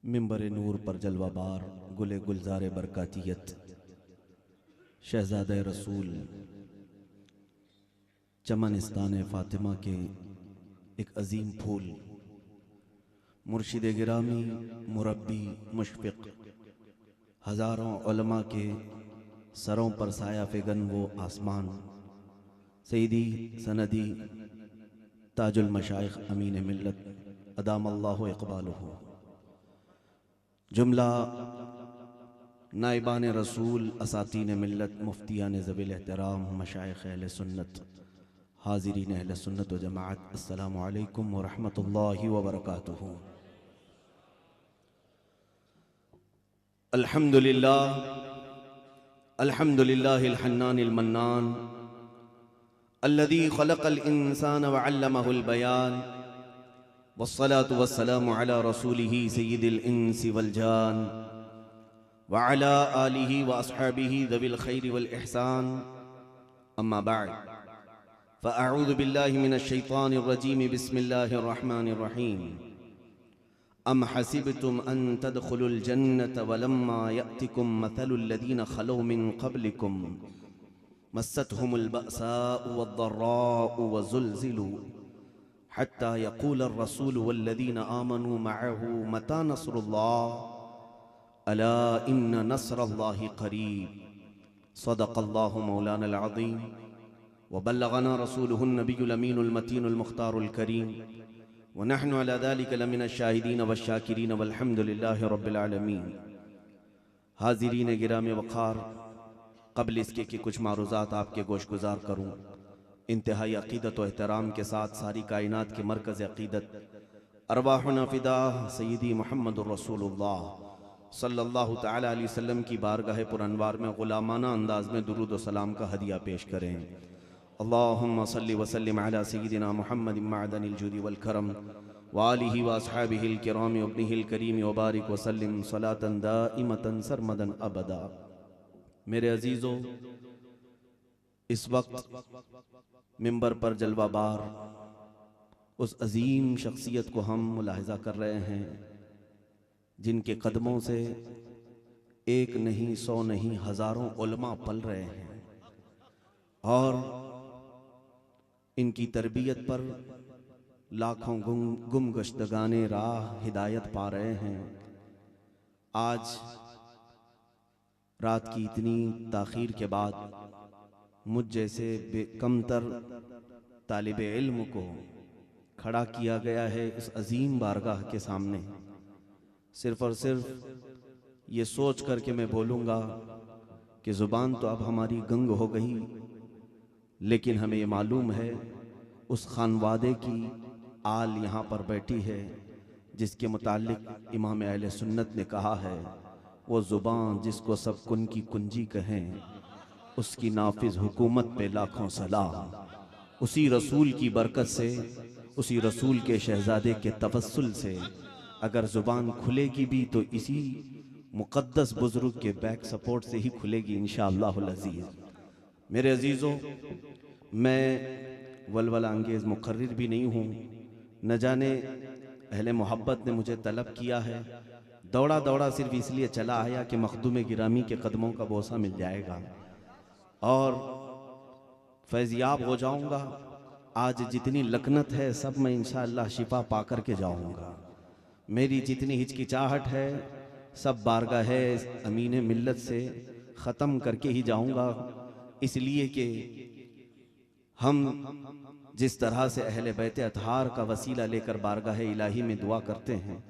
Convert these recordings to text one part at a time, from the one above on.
मिंबर नूर पर जलवाबार गुले गुलजार बरकातियत शहजादे रसूल चमनिस्तान फ़ातिमा के एक अजीम फूल मुर्शिद गिरामी मुरब्बी मुशफ़िक़ हज़ारों उलमा के सरों पर साया फ़िगन वो आसमान सईदी सनदी ताजुल मशाइख़ अमीन मिल्लत अदामल्लाहु इक़बालुहु जुमला नाइबान रसूल असातीन मिल्लत मुफ्तियान ज़वील एहतराम मशाइख़ अहले सुन्नत हाज़िरीन अहले सुन्नत व जमाअत अस्सलामु अलैकुम व रहमतुल्लाहि व बरकातुहू। अल्हम्दुलिल्लाहिल हन्नानिल मन्नान अल्लज़ी खलक़ल इंसान व अल्लमहुल बयान वस्सलातु वस्सलामु अला रसूलिही सय्यिदिल इंसी वल जान व अला आलिही व अस्हाबिही ज़विल खैरि वल इहसान अम्मा बअद फ़अऊज़ु बिल्लाहि मिनश शैतानिर रजीम बिस्मिल्लाहिर रहमानिर रहीम अम हसिबतुम अन तदखुलुल जन्नत वलम्मा यअतिकुम मसलुल लज़ीना खलौ मिन क़ब्लिकुम मस्सतहुमुल बअसाउ वद्दर्राउ वज़ुलज़िलू हत्ता यक़ूलर रसूलु वल्लज़ीना आमनू मअहू मता नस्रुल्लाह अला इन्न नस्रल्लाहि क़रीब सदक़ल्लाहु मौलानल अज़ीम व बल्लगना रसूलुहुन नबियुल अमीनुल मतीनुल मुख्तारुल करीम व नहनु अला ज़ालिका लमिनश शाहिदीन वश्शाकिरीन वल्हम्दुलिल्लाहि रब्बिल आलमीन। हाज़िरीन गिरामी वक़ार, क़ब्ल इसके कि कुछ मारूज़ात आपके गोशगुजार करूँ, इंतहाई अक़ीदत व एहतराम के साथ सारी कायनात के मरकज़ अक़ीदत अरवाहुना फ़िदा सय्यदी मुहम्मदुर रसूलुल्लाह सल्लल्लाहु तआला अलैहि वसल्लम की बारगाह पुरअनवार में ग़ुलामाना अंदाज़ में दुरूद व सलाम का हदिया पेश करें। अल्लाहुम्मा सल्लि व सल्लिम अला सय्यिदिना मुहम्मदिन मअदनिल जुदी वल करम व आलिहि व अस्हाबिहिल किराम व इब्निहिल करीम व बारिक व सल्लिम सलातन दाइमतन सरमदन अबदा। मेरे अजीज़ों, इस वक्त मिंबर पर जलवाबार उस अजीम शख्सियत को हम मुलाहिज़ा कर रहे हैं जिनके कदमों से एक नहीं, सौ नहीं, हज़ारों उलमा पल रहे हैं और इनकी तरबियत पर लाखों गुमगश्तगाने राह हिदायत पा रहे हैं। आज रात की इतनी ताख़ीर के बाद मुझ जैसे बेकमतर तालिब इल्म को खड़ा किया गया है इस अजीम बारगाह के सामने, सिर्फ़ और सिर्फ ये सोच कर के मैं बोलूँगा कि ज़ुबान तो अब हमारी गंग हो गई, लेकिन हमें ये मालूम है उस खानवादे की आल यहाँ पर बैठी है जिसके मुताल्लिक़ इमाम अहले सुन्नत ने कहा है, वो ज़ुबान जिसको सब कुन की कुंजी कहें उसकी नाफिज़ हुकूमत पे लाखों सलाम। उसी रसूल की बरकत से, उसी रसूल के शहज़ादे के तवस्सुल से अगर ज़ुबान खुलेगी भी तो इसी मुक़द्दस बुज़ुर्ग के बैक सपोर्ट से ही खुलेगी इंशाअल्लाहुल अज़ीज़। मेरे अजीज़ों, मैं वलवला अंगेज़ मुक़र्रिर भी नहीं हूँ, न जाने अहले मोहब्बत ने मुझे तलब किया है, दौड़ा दौड़ा सिर्फ इसलिए चला आया कि मखदूम गिरामी के कदमों का बोसा मिल जाएगा और फैज़याब हो जाऊँगा। आज जितनी लकनत है सब मैं इंशाअल्लाह शिफा पा कर के जाऊँगा। मेरी जितनी हिचकिचाहट है सब बारगाह अमीन मिल्लत से ख़त्म करके ही जाऊँगा, इसलिए कि हम जिस तरह से अहले बैत अतहार का वसीला लेकर बारगाह इलाही में दुआ करते हैं,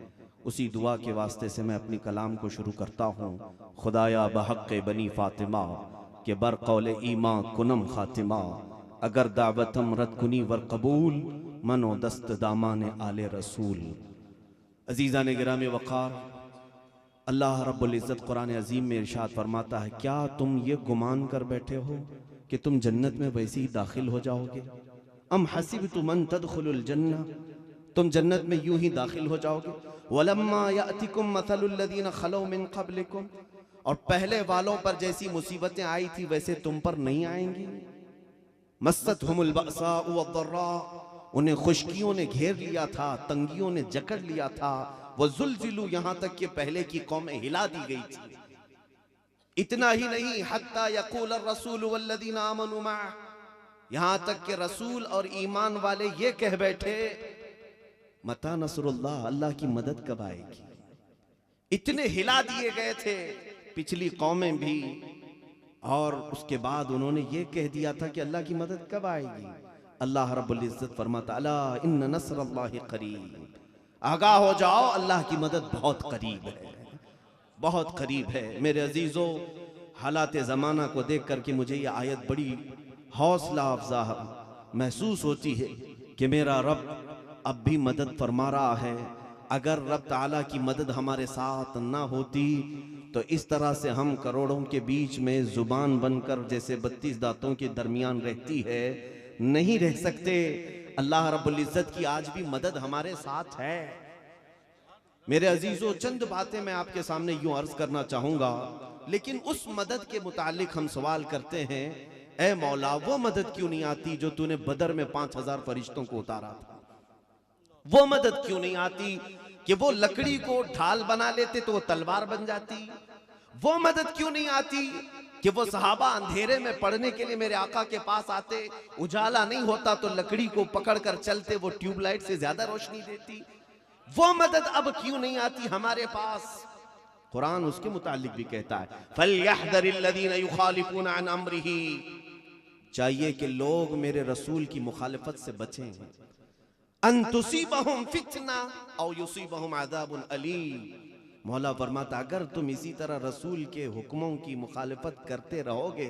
उसी दुआ के वास्ते से मैं अपनी कलाम को शुरू करता हूँ। खुदाया बहक़ बनी फ़ातिमा के बर कौल ईमा कुनम ख़ातिमा, अगर दावतम रद कुनी वर कबूल मनो दस्त दामान आले रसूल। अज़ीज़ान गिरामी वक़ार, अल्लाह रब्बुल इज़्ज़त कुरान अज़ीम में इरशाद फरमाता है, क्या तुम ये गुमान कर बैठे हो कि तुम जन्नत में वैसे ही दाखिल हो जाओगे? अम हसिबतुम अन तदखुलुल जन्नह, तुम जन्नत में यूं ही दाखिल हो जाओगे। वलम्मा यातिकुम मसलुल लज़ीना खलौ मिन क़ब्लिकुम, और पहले वालों पर जैसी मुसीबतें आई थी वैसे तुम पर नहीं आएंगी। मस्सतहुमुल बअसाउ वद्दर्रा, उन्हें खुश्कियों ने घेर लिया था, तंगियों ने जकड़ लिया था। वो जुल्जिलू, यहां तक कि पहले की कौमें हिला दी गई थी। इतना ही नहीं, हत्ता यक़ूल अर्रसूल वल्लज़ीना आमनू मअह, यहां तक कि रसूल और ईमान वाले ये कह बैठे मता नसरुल्लाह, अल्लाह की मदद कब आएगी। इतने हिला दिए गए थे पिछली कौमें भी, और उसके बाद उन्होंने ये कह दिया था कि अल्लाह की मदद कब आएगी। अल्लाह रब्बुल इज्जत फरमाता अला इन्न नस्रल्लाहि करीब, आगाह हो जाओ अल्लाह की मदद बहुत करीब है, बहुत करीब है। मेरे अजीजों, हालात ज़माना को देख करके मुझे ये आयत बड़ी हौसला अफजा महसूस होती है कि मेरा रब अब भी मदद फरमा रहा है। अगर रब ताला की मदद हमारे साथ ना होती तो इस तरह से हम करोड़ों के बीच में जुबान बनकर जैसे 32 दांतों के दरमियान रहती है, नहीं रह सकते। अल्लाह रब्बुल इज्जत की आज भी मदद हमारे साथ है। मेरे अजीजों, चंद बातें मैं आपके सामने यूं अर्ज करना चाहूंगा, लेकिन उस मदद के मुतालिक हम सवाल करते हैं, ए मौला वो मदद क्यों नहीं आती जो तूने बदर में 5000 फरिश्तों को उतारा था। वो मदद क्यों नहीं आती कि वो लकड़ी को ढाल बना लेते तो वो तलवार बन जाती। वो मदद क्यों नहीं आती कि वो सहाबा अंधेरे में पढ़ने के लिए मेरे आका के पास आते, उजाला नहीं होता तो लकड़ी को पकड़कर चलते, वो ट्यूबलाइट से ज्यादा रोशनी देती। वो मदद अब क्यों नहीं आती हमारे पास। कुरान उसके मुतालिक भी कहता है फलयहज़रिल्लज़ीना युखालिफूना अन अम्रिही, चाहिए कि लोग मेरे रसूल की मुखालिफत से बचें। अन तुसीबहुम फितना औ युसीबहुम अज़ाबुन अलीम, मौला फरमाता अगर तुम इसी तरह रसूल के हुक्मों की मुखालिफत करते रहोगे,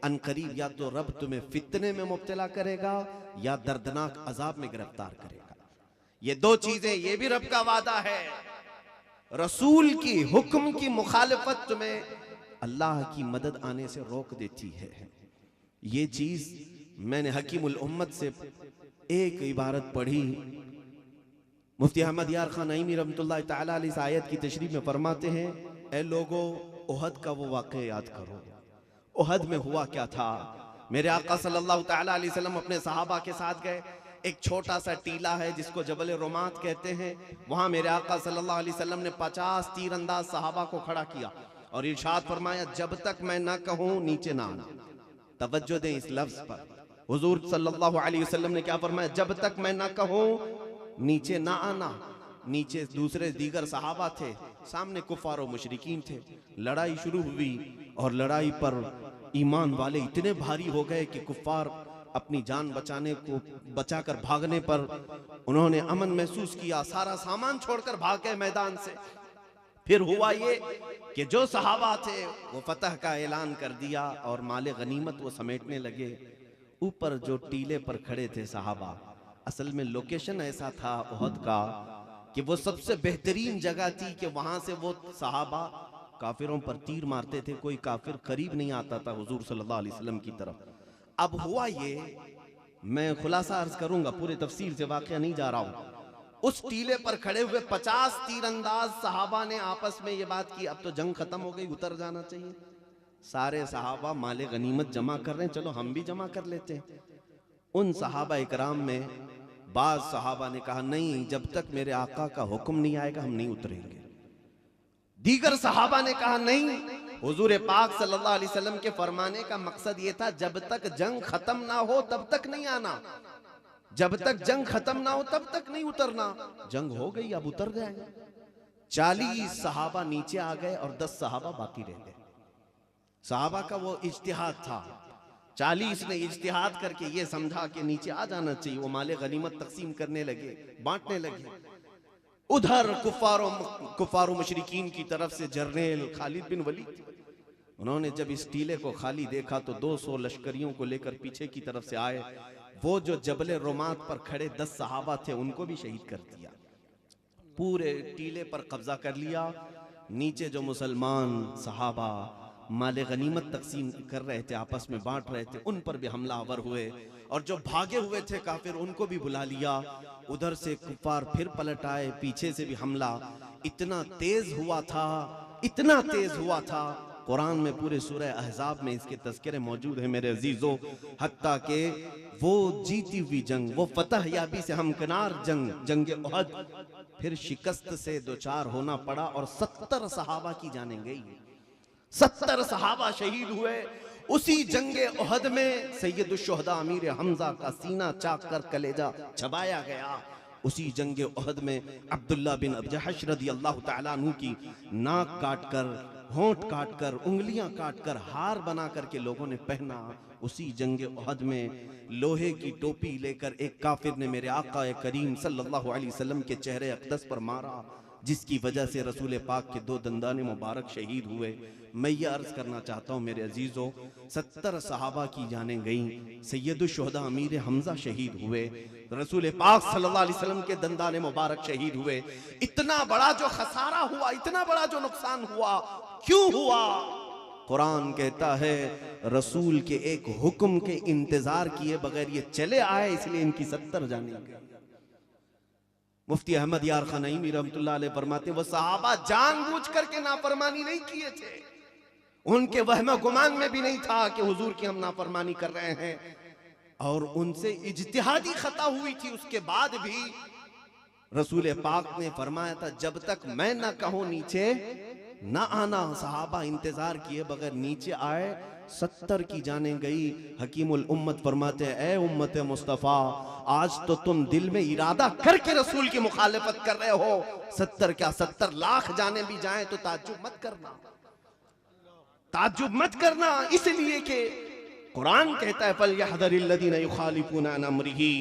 अनकरीब या तो रब तुम्हें फितने में मुब्तला करेगा या दर्दनाक अजाब में गिरफ्तार करेगा। ये दो चीजें, ये भी रब का वादा है। रसूल की हुक्म की मुखालिफत तुम्हें अल्लाह की मदद आने से रोक देती है। ये चीज मैंने हकीमुल उम्मत से एक इबारत पढ़ी, मुफ्ती अहमद यार खान नईमी रहमतुल्लाह तआला अलैह इस आयत की तशरीह में फरमाते हैं, ए लोगो ओहद का वो वाक़या याद करो। ओहद में हुआ क्या था। मेरे आका सल्लल्लाहु तआला अलैहि वसल्लम अपने सहाबा के साथ गए। एक छोटा सा टीला है जिसको जबल रोमात कहते हैं, वहां मेरे आका सल्लल्लाहु अलैहि वसल्लम ने 50 तीरंदाज सहाबा को खड़ा किया और इरशाद फरमाया जब तक मैं ना कहूं नीचे ना आना। तवज्जो दें इस लफ्ज पर, हुजूर सल्लल्लाहु अलैहि वसल्लम ने क्या फरमाया, जब तक मैं ना कहूं नीचे ना आना। नीचे दूसरे दीगर सहाबा थे, सामने कुफार और मुशरिकीन थे। लड़ाई शुरू हुई और लड़ाई पर ईमान वाले इतने भारी हो गए कि कुफार अपनी जान बचाकर भागने पर उन्होंने अमन महसूस किया, सारा सामान छोड़कर भाग गए मैदान से। फिर हुआ ये कि जो सहाबा थे वो फतह का ऐलान कर दिया और माले गनीमत वो समेटने लगे। ऊपर जो टीले पर खड़े थे सहाबा, असल में लोकेशन ऐसा था ओहद का कि वो सबसे बेहतरीन जगह थी कि वहां से वो सहाबा काफिरों पर तीर मारते थे, कोई काफिर करीब नहीं आता था हुजूर सल्लल्लाहु अलैहि वसल्लम की तरफ। अब हुआ ये, मैं खुलासा अर्ज करूंगा, पूरे तफसील से वाकया नहीं जा रहा हूं। उस टीले पर खड़े हुए 50 तीरंदाज सहाबा ने आपस में ये बात की अब तो जंग खत्म हो गई, उतर जाना चाहिए। सारे सहाबा माले गनीमत जमा कर रहे हैं, चलो हम भी जमा कर लेते हैं। उन सहाबा इकराम में बाज सहाबा ने कहा नहीं, जब तक मेरे आका का हुक्म नहीं आएगा हम नहीं उतरेंगे। दीगर सहाबा ने कहा नहीं, हुजूर पाक सल्लल्लाहु अलैहि वसल्लम के फरमाने का मकसद ये था जब तक जंग खत्म ना हो तब तक नहीं आना, जब तक जंग खत्म ना हो तब तक नहीं उतरना। जंग हो गई, अब उतर जाएंगे। 40 सहाबा नीचे आ गए और 10 सहाबा बाकी रह गए। सहाबा का वो इज्तिहाद था, 40 ने इज्तिहाद करके ये समझा कि नीचे आ जाना चाहिए। वो माले गनीमत तकसीम करने लगे, बांटने लगे। उधर कुफारो मुशरिकीन की तरफ से जर्नल खालिद बिन वलीद, उन्होंने जब इस टीले को खाली देखा तो 200 लश्करियों को लेकर पीछे की तरफ से आए। वो जो जबले रोमात पर खड़े 10 सहाबा थे उनको भी शहीद कर दिया, पूरे टीले पर कब्जा कर लिया। नीचे जो मुसलमान सहाबा माले गनीमत तकसीम कर रहे थे, आपस में बांट रहे थे, उन पर भी हमलावर हुए और जो भागे हुए थे काफिर उनको भी बुला लिया। उधर से कुफार फिर पलट आए, पीछे से भी हमला इतना तेज हुआ था, इतना तेज हुआ था। कुरान में पूरे सूरह अहज़ाब में इसके तज़किरे मौजूद है मेरे अजीजों। हत्ता के वो जीती हुई जंग, वो फतह याबी से हमकनार जंग, जंग ओहद फिर शिकस्त से दो चार होना पड़ा और 70 सहाबा की जाने गई। 70 सहाबा शहीद हुए। उसी जंगे उहद में सैयदुश्शुहदा अमीर हमजा का सीना चाक कर कलेजा चबाया गया। उसी जंगे उहद में अब्दुल्ला बिन जहश रदियल्लाहु ताला अन्हु की नाक काट कर, होंठ काट कर, उंगलियां काट कर हार बना करके लोगों ने पहना। उसी जंगे उहद में लोहे की टोपी लेकर एक काफिर ने मेरे आका करीम सल्लल्लाहु अलैहि वसल्लम के चेहरे अक़दस पर मारा, जिसकी वजह से रसूल पाक के 2 दंदाने मुबारक शहीद हुए। मैं ये अर्ज करना चाहता हूँ मेरे अजीजों, 70 सहाबा की जाने गई, सैयदुश्शुहदा अमीर हमजा शहीद हुए, रसूल पाक सल्लल्लाहु अलैहि वसल्लम के दंदाने मुबारक शहीद हुए। इतना बड़ा जो खसारा हुआ, इतना बड़ा जो नुकसान हुआ, क्यों हुआ? कुरान कहता है रसूल के एक हुक्म के इंतजार किए बगैर ये चले आए, इसलिए इनकी 70 जाने गई। मुफ्ती अहमद यार खनईमी रहमतुल्लाह अलैह फरमाते वो सहाबा जानबूझ करके नाफरमानी नहीं किए थे, उनके वहम गुमान में भी नहीं था कि हुजूर की हम नाफरमानी कर रहे हैं, और उनसे इज्तिहादी खता हुई थी। उसके बाद भी रसूल पाक ने फरमाया था जब तक मैं ना कहूं नीचे ना आना। सहाबा इंतजार किए बगैर नीचे आए, 70 की जाने गई। हकीमुल उम्मत फरमाते हैं ए उम्मत मुस्तफ़ा, आज तो तुम दिल में इरादा करके रसूल की मुखालिफत कर रहे हो, 70 क्या 70 लाख जाने भी जाएं तो ताज्जुब मत करना, ताज्जुब मत करना। इसलिए कि कुरान कहता है फलयहज़रिल्लज़ीना युखालिफूना अन अम्रिही,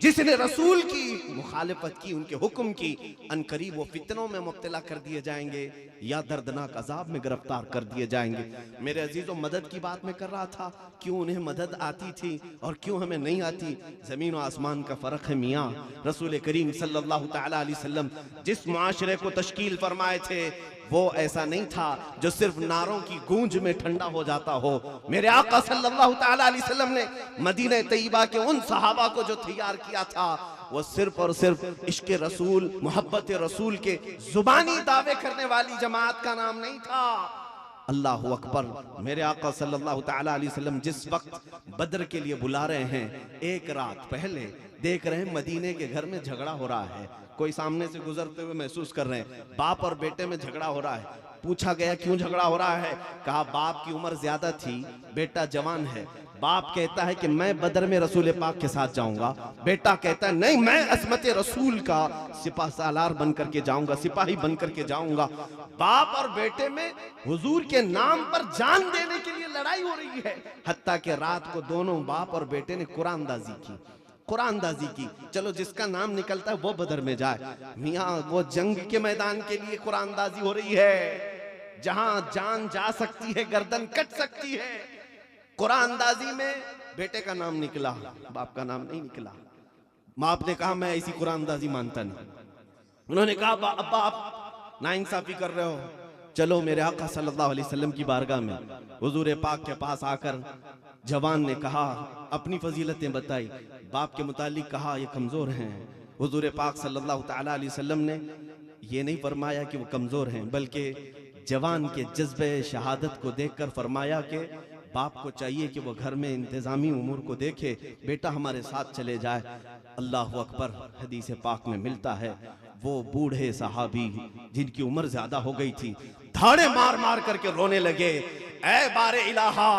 जिसने रसूल की मुखालिफत की, उनके हुक्म की, अनकरीब वो फितनों में मुब्तला कर दिए जाएंगे या दर्दनाक अजाब में गिरफ्तार कर दिए जाएंगे। मेरे अजीजों, मदद की बात मैं कर रहा था, क्यों उन्हें मदद आती थी और क्यों हमें नहीं आती। जमीन और आसमान का फर्क है मियाँ। रसूल करीम सल्लल्लाहु ताला अलैहि वसल्लम जिस मुआशरे को तश्कील फरमाए थे वो ऐसा नहीं था जो सिर्फ नारों की गूंज में ठंडा हो जाता हो। मेरे आका सल्लल्लाहु ताला अलैहि वसल्लम ने मदीना तैयबा के उन सहाबा को जो तैयार किया था वो सिर्फ और सिर्फ इश्क रसूल, मोहब्बत रसूल के जुबानी दावे करने वाली जमात का नाम नहीं था। अल्लाह अकबर। मेरे आका सल्लल्लाहु ताला अलैहि वसल्लम जिस वक्त बद्र के लिए बुला रहे हैं, एक रात पहले देख रहे हैं मदीने के घर में झगड़ा हो रहा है। कोई सामने से गुजरते हुए महसूस कर रहे हैं बाप और बेटे में झगड़ा हो रहा है। पूछा गया क्यों झगड़ा हो रहा है? कहा बाप की उम्र ज्यादा थी, बेटा जवान है। बाप कहता है कि मैं बदर में रसूल पाक के साथ जाऊंगा, बेटा कहता है नहीं, मैं असमत रसूल का सिपा सालार बन करके जाऊंगा, सिपाही बन करके जाऊंगा। बाप और बेटे में हुजूर के नाम पर जान देने के लिए लड़ाई हो रही है। हत्ता कि रात को दोनों बाप और बेटे ने कुरानदाजी की, कुरानदाजी की। चलो जिसका नाम निकलता है वो बदर में जाए। मियाँ वो जंग के मैदान के लिए कुरानदाजी हो रही है, जहां जान जा सकती है, गर्दन कट सकती है। कुरानदाजी में बेटे का नाम निकला, बाप का नाम नहीं निकला। बाप ने कहा मैं ऐसी कुरानदाजी मानता नहीं। उन्होंने कहा अब्बा आप नाइंसाफी कर रहे हो। चलो मेरे आका सल्लल्लाहु अलैहि वसल्लम की बारगाह में हुजूर पाक के पास आकर जवान ने कहा, अपनी फजीलतें बताई। बाप के मुतालिक कहा ये कमजोर हैं। हुजूर पाक सल्लल्लाहु ताला अलैहि वसल्लम ने ये नहीं फरमाया कि वो कमजोर हैं, बल्कि जवान के जज्बे शहादत को देखकर फरमाया कि बाप को चाहिए कि वो घर में इंतजामी उमूर को देखे, बेटा हमारे साथ चले जाए। अल्लाह अकबर। हदीस पाक में मिलता है वो बूढ़े सहाबी जिनकी उम्र ज्यादा हो गई थी, धाड़े मार मार करके रोने लगे, ऐ बारे इलाहा,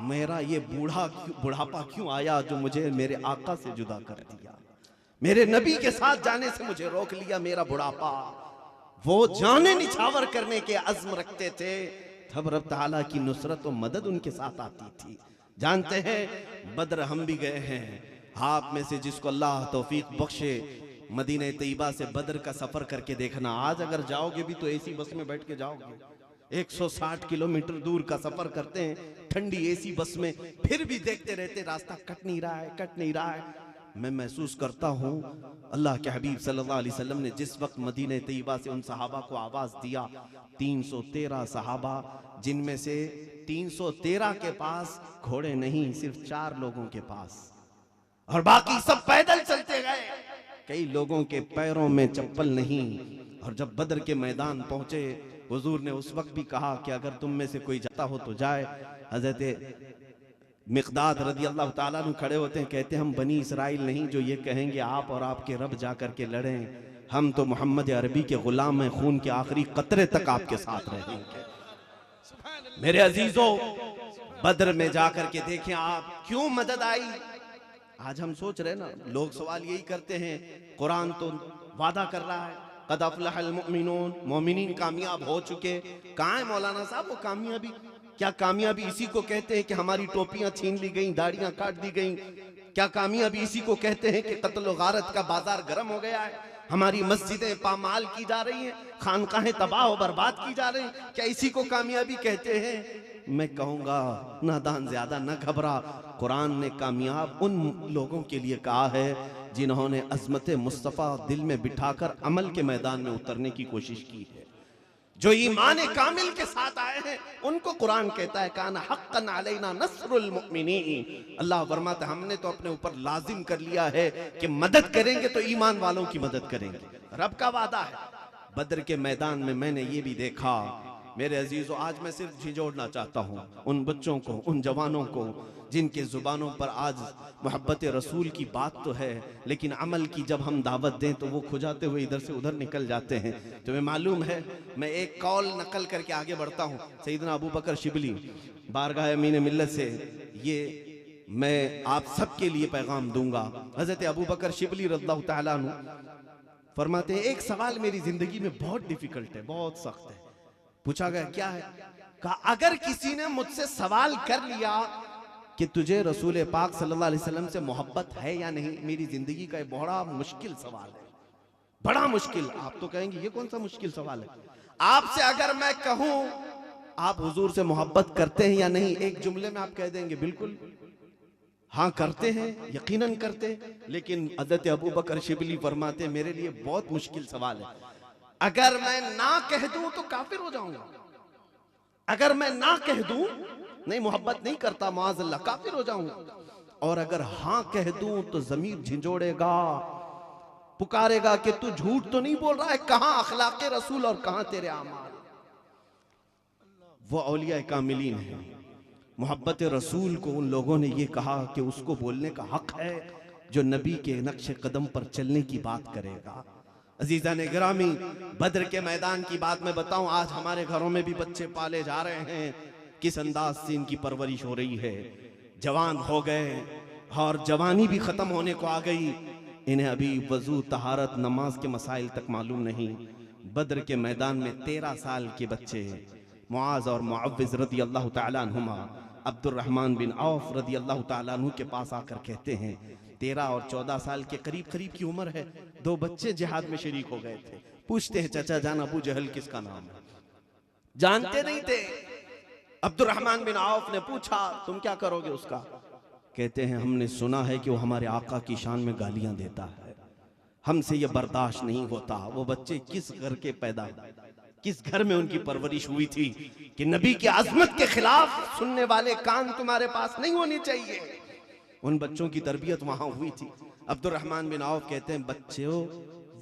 मेरा ये बुढ़ापा क्यों आया जो मुझे मेरे आका से जुदा कर दिया, मेरे नबी के साथ जाने से मुझे रोक लिया मेरा बुढ़ापा। वो जाने निछावर करने के अज़्म रखते थे, तब रब ताला की नुसरत और मदद उनके साथ आती थी। जानते हैं बद्र हम भी गए हैं। आप में से जिसको अल्लाह तौफीक बख्शे मदीना तैयबा से बद्र का सफर करके देखना। आज अगर जाओगे भी तो एसी बस में बैठ के जाओगे, 160 किलोमीटर दूर का सफर करते हैं ठंडी एसी बस में, फिर भी देखते रहते रास्ता कट नहीं रहा है, कट नहीं रहा है। मैं महसूस करता हूँ अल्लाह के हबीब सल्लल्लाहु अलैहि वसल्लम ने जिस वक्त मदीना तैयबा से उन सहाबा को आवाज दिया, 313 सहाबा, जिनमें से 313 के पास घोड़े नहीं, सिर्फ 4 लोगों के पास, और बाकी सब पैदल चलते गए। कई लोगों के पैरों में चप्पल नहीं। और जब बद्र के मैदान पहुंचे, हुजूर ने उस वक्त भी कहा कि अगर तुम में से कोई जाता हो तो जाए। हजरत मिक़दाद रज़ी अल्लाह ताला अन्हु खड़े होते हैं, कहते हैं हम बनी इसराइल नहीं जो ये कहेंगे आप और आपके रब जा करके लड़ें। हम तो मोहम्मद अरबी के गुलाम हैं, खून के आखिरी कतरे तक आपके साथ रहेंगे। मेरे अजीजों, बद्र में जाकर के देखें आप क्यों मदद आई। आज हम सोच रहे ना, लोग सवाल यही करते हैं, कुरान तो वादा कर रहा है क़द अफ़लहल मुमिनून, मोमिनीन कामयाब हो चुके। कहाँ है मौलाना साहब वो कामयाबी? क्या कामयाबी इसी को कहते हैं कि हमारी टोपियां छीन ली गई, दाढ़ियां काट दी गई? क्या कामयाबी इसी को कहते हैं कि कत्ल व गारत का बाजार गर्म हो गया है, हमारी मस्जिदें पामाल की जा रही हैं, खानकाहें तबाह और बर्बाद की जा रही हैं? क्या इसी को कामयाबी कहते हैं? मैं कहूंगा नादान ज्यादा न घबरा। कुरान ने कामयाब उन लोगों के लिए कहा है जिन्होंने अज़मत मुस्तफ़ा दिल में बिठाकर अमल के मैदान में उतरने की कोशिश की है, जो ईमान कामिल के साथ आए हैं। उनको कुरान कहता है काना हक्कन अलैना नस्रुल मुमिनीन। अल्लाह फरमाता है हमने तो अपने ऊपर लाजिम कर लिया है कि मदद करेंगे तो ईमान वालों की मदद करेंगे। रब का वादा है। बद्र के मैदान में मैंने ये भी देखा मेरे अजीजों, आज मैं सिर्फ झिझोड़ना चाहता हूँ उन बच्चों को, उन जवानों को जिनके जुबानों पर आज मोहब्बत रसूल की बात तो है, लेकिन अमल की जब हम दावत दें तो वो खुजाते हुए इधर से उधर निकल जाते हैं। तुम्हें मालूम है, मैं एक कौल नकल करके आगे बढ़ता हूँ। सैयदना अबू बकर शिबली बारगाह अमीन मिल्लत से ये मैं आप सबके लिए पैगाम दूंगा। हजरत अबू बकर शिबली रज़ियल्लाहु तआला अन्हु फरमाते हैं, एक सवाल मेरी जिंदगी में बहुत डिफिकल्ट है, बहुत सख्त है। पूछा गया क्या है? कहा अगर किसी ने मुझसे सवाल कर लिया कि तुझे रसूल पाक सल्लल्लाहु अलैहि वसल्लम से मोहब्बत है या नहीं, मेरी जिंदगी का एक बड़ा मुश्किल सवाल है, बड़ा मुश्किल। आप तो कहेंगे ये कौन सा मुश्किल सवाल है? आपसे अगर मैं कहूं आप हुजूर से मोहब्बत करते हैं या नहीं, एक जुमले में आप कह देंगे बिल्कुल हाँ करते हैं, यकीनन करते हैं। लेकिन हज़रत अबू बकर शिबली फरमाते मेरे लिए बहुत मुश्किल सवाल है। अगर मैं ना कह दूं तो काफिर हो जाऊंगा, अगर मैं ना कह दूं नहीं मोहब्बत नहीं करता माज़अल्लाह, काफिर हो जाऊंगा, और अगर हाँ कह दूं तो ज़मीर झिंझोड़ेगा, पुकारेगा कि तू झूठ तो नहीं बोल रहा है, कहां अखलाक़े रसूल और कहां तेरे आमाल। वो औलिया कामिलीन है। मोहब्बत रसूल को उन लोगों ने ये कहा कि उसको बोलने का हक है जो नबी के नक्शे कदम पर चलने की बात करेगा। अजीजा ने गिरामी, बद्र के मैदान की बात मैं बताऊं, आज हमारे घरों में भी बच्चे पाले जा रहे हैं, किस अंदाज से इनकी परवरिश हो रही है। जवान हो गए और जवानी भी खत्म होने को आ गई, इन्हें अभी वजू तहारत नमाज के मसाइल तक मालूम नहीं। बद्र के मैदान में 13 साल के बच्चे मुआज और मुअव्विज़ रज़ी अल्लाह तआला अन्हुमा अब्दुर्रहमान बिन औफ रज़ी अल्लाह तआला अन्हु के पास आकर कहते हैं 13 और 14 साल के करीब करीब की उम्र है, 2 बच्चे जिहाद में शरीक हो गए थे। पूछते हैं चाचा जान अबू जहल किसका नाम है? जानते नहीं थे। अब्दुर्रहमान बिन औफ ने पूछा तुम क्या करोगे उसका? कहते हैं हमने सुना है कि वो हमारे आका की शान में गालियां देता है, हमसे ये बर्दाश्त नहीं होता। वो बच्चे किस घर के पैदा, किस घर में उनकी परवरिश हुई थी कि नबी की अजमत के खिलाफ सुनने वाले कान तुम्हारे पास नहीं होने चाहिए। उन बच्चों की तरबियत वहां हुई थी। अब्दुर्रहमान बिन औफ कहते हैं बच्चों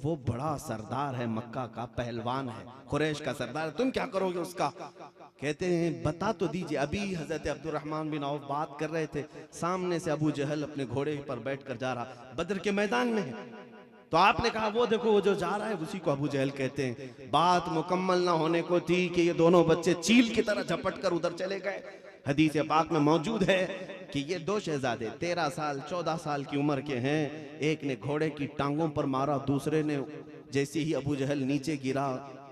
वो बड़ा सरदार है, मक्का का पहलवान है, कुरैश का सरदार, तुम क्या करोगे उसका? कहते हैं बता तो दीजिए। अभी हजरत अब्दुर्रहमान बिन औफ बात कर रहे थे, सामने से अबू जहल अपने घोड़े पर बैठकर जा रहा, बद्र के मैदान में है। तो आपने कहा वो देखो वो जो जा रहा है उसी को अबू जहल कहते हैं। बात मुकम्मल ना होने को थी कि ये दोनों बच्चे चील की तरह झपट कर उधर चले गए। हदीस पाक में मौजूद है कि ये 2 शहजादे 13 साल 14 साल की उम्र के हैं। एक ने घोड़े की टांगों पर मारा, दूसरे ने जैसे ही अबू जहल नीचे गिरा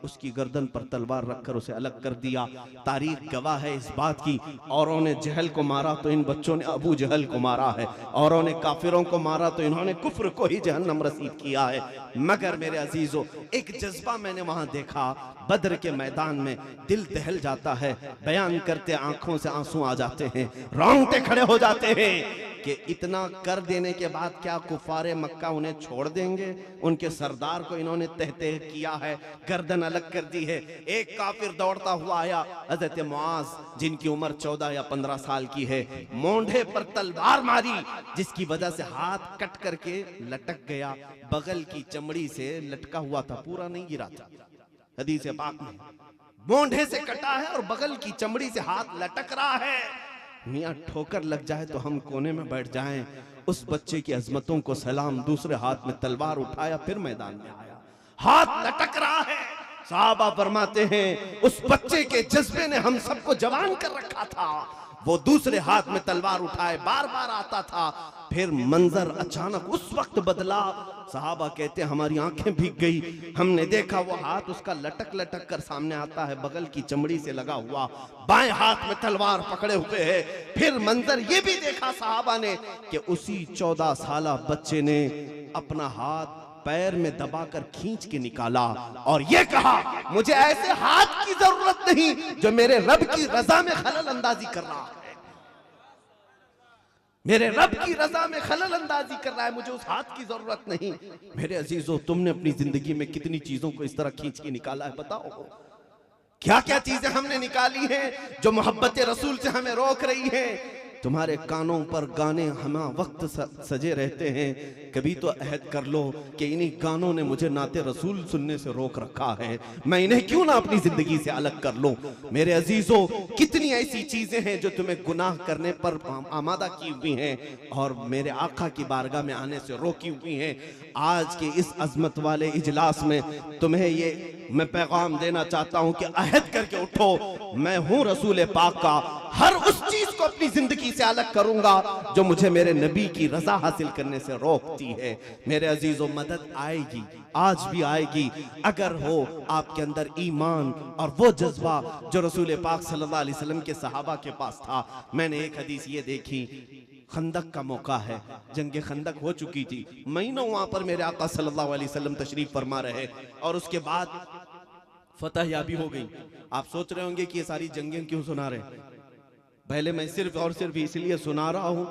उसकी गर्दन पर तलवार रखकर उसे अलग कर दिया। तारीख गवाह है इस बात की, औरों ने जहल को मारा तो इन बच्चों ने अबू जहल को मारा है, औरों ने काफिरों को मारा तो इन्होंने कुफ्र को ही जहन्नम रसीद किया है। मगर मेरे अजीजों एक जज्बा मैंने वहां देखा, बद्र के मैदान में दिल दहल जाता है, बयान करते आंखों से आंसू आ जाते हैं, रोंगटे खड़े हो जाते हैं कि इतना कर देने के बाद क्या कुफारे मक्का उन्हें छोड़ देंगे? उनके सरदार को इन्होंने तहते किया है, गर्दन अलग कर दी है। एक काफिर दौड़ता हुआ आया, हजरत मुआज जिनकी उम्र 14 या 15 साल की है, मोंढे पर तलवार मारी जिसकी वजह से हाथ कट करके लटक गया, बगल की चमड़ी से लटका हुआ था, पूरा नहीं गिरा था। हदीस पाक में मोंढे से कटा है और बगल की चमड़ी से हाथ लटक रहा है। मियाँ ठोकर लग जाए तो हम कोने में बैठ जाएं। उस बच्चे की अजमतों को सलाम, दूसरे हाथ में तलवार उठाया, फिर मैदान में आया, हाथ लटक रहा है। सहाबा फरमाते हैं उस बच्चे के जज्बे ने हम सबको जवान कर रखा था। वो दूसरे हाथ में तलवार उठाए बार बार आता था। फिर मंजर अचानक उस वक्त बदला, सहाबा कहते हैं हमारी आंखें भीग गई। हमने देखा वो हाथ उसका लटक लटक कर सामने आता है, बगल की चमड़ी से लगा हुआ, बाएं हाथ में तलवार पकड़े हुए है। फिर मंजर ये भी देखा सहाबा ने कि उसी 14 साला बच्चे ने अपना हाथ पैर में दबाकर खींच के निकाला और ये कहा मुझे ऐसे हाथ की जरूरत नहीं जो मेरे रब की रजा में खलल अंदाजी कर रहा है। मेरे रब की रजा में खलल अंदाजी कर रहा है, मुझे उस हाथ की जरूरत नहीं। मेरे अजीजों, तुमने अपनी जिंदगी में कितनी चीजों को इस तरह खींच के निकाला है, बताओ क्या क्या चीजें हमने निकाली हैं जो मोहब्बत रसूल से हमें रोक रही हैं। तुम्हारे कानों पर गाने हमा वक्त सजे रहते हैं, कभी तो अहद कर लो कि इन्हीं गानों ने मुझे नाते रसूल सुनने से रोक रखा है, मैं इन्हें क्यों ना अपनी जिंदगी से अलग कर लूं। मेरे अजीजों, कितनी ऐसी चीजें हैं जो तुम्हें गुनाह करने पर आमादा की हुई हैं और मेरे आका की बारगाह में आने से रोकी हुई हैं। आज के इस अजमत वाले इजलास में तुम्हें ये मैं पैगाम देना चाहता हूं कि अहद करके उठो, मैं हूं रसूल पाक का, हर उस चीज को अपनी जिंदगी से अलग करूंगा जो मुझे मेरे नबी की रजा हासिल करने से रोकती है। मेरे अजीजों, मदद आएगी, आज भी आएगी, अगर हो आपके अंदर ईमान और वो जज्बा जो रसूल पाक सल्लल्लाहु अलैहि वसल्लम के सहाबा के पास था। मैंने एक हदीस ये देखी, खंदक का मौका है, जंगे खंदक हो चुकी थी, महीनों वहां पर मेरे आका सल्लल्लाहु अलैहि वसल्लम तशरीफ फरमा रहे और उसके बाद फतह याबी हो गई। आप सोच रहे होंगे कि ये सारी जंगें क्यों सुना रहे हैं। पहले मैं सिर्फ और सिर्फ इसलिए सुना रहा हूं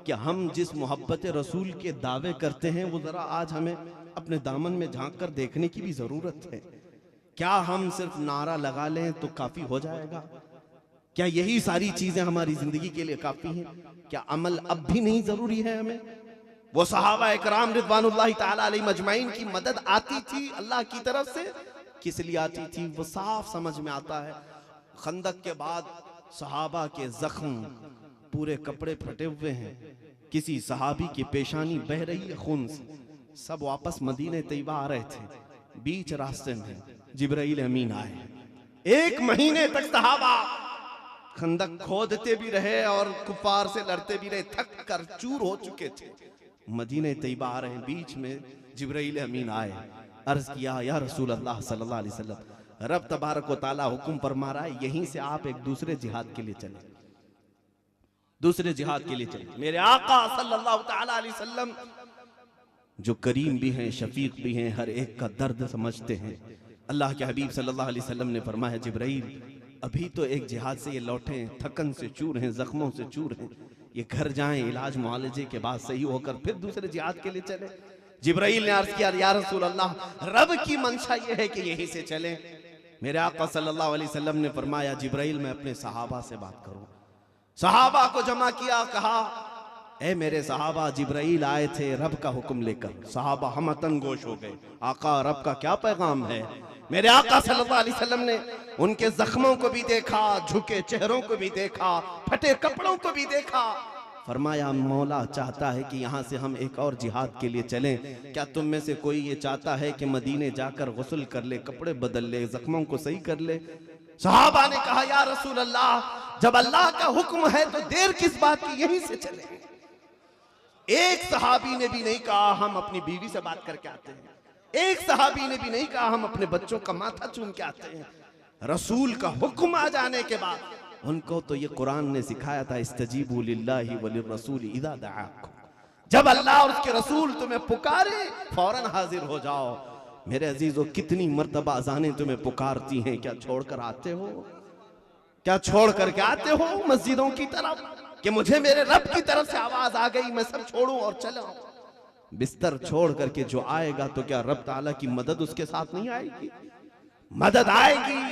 कि हम जिस मोहब्बत रसूल के दावे करते हैं वो जरा आज हमें अपने दामन में झांक कर देखने की भी जरूरत है। क्या हम सिर्फ नारा लगा लें तो काफी हो जाएगा? क्या यही सारी चीजें हमारी जिंदगी के लिए काफी हैं? क्या अमल अब भी नहीं जरूरी है हमें? वो सहाबा इकराम रिदवानुल्लाहि ताला अलैहिम अजमाइन की मदद आती थी अल्लाह की तरफ से, किस लिए आती थी वो साफ समझ में आता है। खंदक के बाद सहाबा के जख्म, पूरे कपड़े फटे हुए हैं, किसी सहाबी की पेशानी बह रही है खून से, सब वापस मदीने तैयबा आ रहे थे। बीच रास्ते में जिब्राइल अमीन आए। 1 महीने तक सहाबा खंदक खोदते भी रहे और कुफार से लड़ते भी रहे, थक कर चूर हो चुके थे। मदीने तैयबा आ रहे हैं, बीच में जिब्राइल अमीन आए, अर्ज किया या रसूल अल्लाह सल्लल्लाहु अलैहि वसल्लम, रब तबारक व तआला हुक्म फरमा रहा है यहीं से आप एक दूसरे जिहाद के लिए चले, दूसरे जिहाद के लिए चले। मेरे आका सल्लल्लाहु तआला अलैहि वसल्लम जो करीम भी हैं, शफीक भी हैं, हर एक का दर्द समझते हैं। अल्लाह के हबीब सल्लल्लाहु अलैहि वसल्लम ने फरमाया जिब्राइल अभी तो एक जिहाद से ये लौटे हैं, थकन से चूर हैं, जख्मों से चूर हैं, ये घर जाएं, इलाज मुआलजे के बाद सही होकर फिर दूसरे जिहाद के लिए चले। जिब्राइल ने अर्ज किया या रसूल अल्लाह, रब की मंशा ये है कि यहीं से चलें। मेरे आका सल्लल्लाहु अलैहि वसल्लम ने फरमाया जिब्राइल मैं अपने सहाबा से बात करूं। सहाबा को जमा किया, कहा ए मेरे सहाबा, जिब्राइल आए थे रब का हुक्म लेकर। सहाबा हम तंगोश हो गए, आका रब का क्या पैगाम है। मेरे आका सल्लल्लाहु अलैहि वसल्लम ने उनके जख्मों को भी देखा, झुके चेहरों को भी देखा, फटे कपड़ों को भी देखा। फरमाया मौला चाहता है कि यहाँ से हम एक और जिहाद के लिए चलें, क्या तुम में से कोई ये चाहता है कि मदीने जाकर गुस्ल कर ले, कपड़े बदल ले, जख्मों को सही कर ले। सहाबा ने कहा या रसूल अल्लाह, जब अल्लाह का हुक्म है तो देर किस बात की, यहीं से चले। एक सहाबी ने भी नहीं कहा हम अपनी बीवी से बात करके आते हैं, एक सहाबी ने भी नहीं कहा हम अपने बच्चों का माथा चूम के आते हैं। रसूल का हुक्म आ जाने के बाद उनको तो ये कुरान ने सिखाया था इस्तजीबू लिल्लाहि वलिर्रसूल इज़ा दआकुम, जब अल्लाह और उसके रसूल तुम्हें पुकारे फौरन हाजिर हो जाओ। मेरे अजीजों, कितनी मर्तबा अज़ानें तुम्हें पुकारती हैं, क्या छोड़कर आते हो? क्या छोड़ करके आते हो मस्जिदों की तरफ कि मुझे मेरे रब की तरफ से आवाज आ गई मैं सब छोड़ूं और चला? बिस्तर छोड़ करके जो आएगा तो क्या रब ताला की मदद उसके साथ नहीं आएगी? मदद आएगी।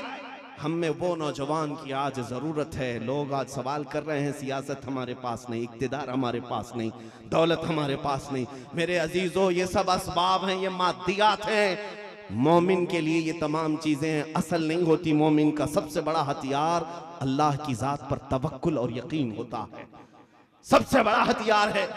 हम में वो नौजवान की आज जरूरत है। लोग आज सवाल कर रहे हैं सियासत हमारे पास नहीं, इक्तिदार हमारे पास नहीं, दौलत हमारे पास नहीं। मेरे अजीजों, ये सब असबाब हैं, ये मादियात हैं। मोमिन के लिए ये तमाम चीजें असल नहीं होती। मोमिन का सबसे बड़ा हथियार अल्लाह की जात पर तवक्कुल और यकीन होता है, सबसे बड़ा हथियार है।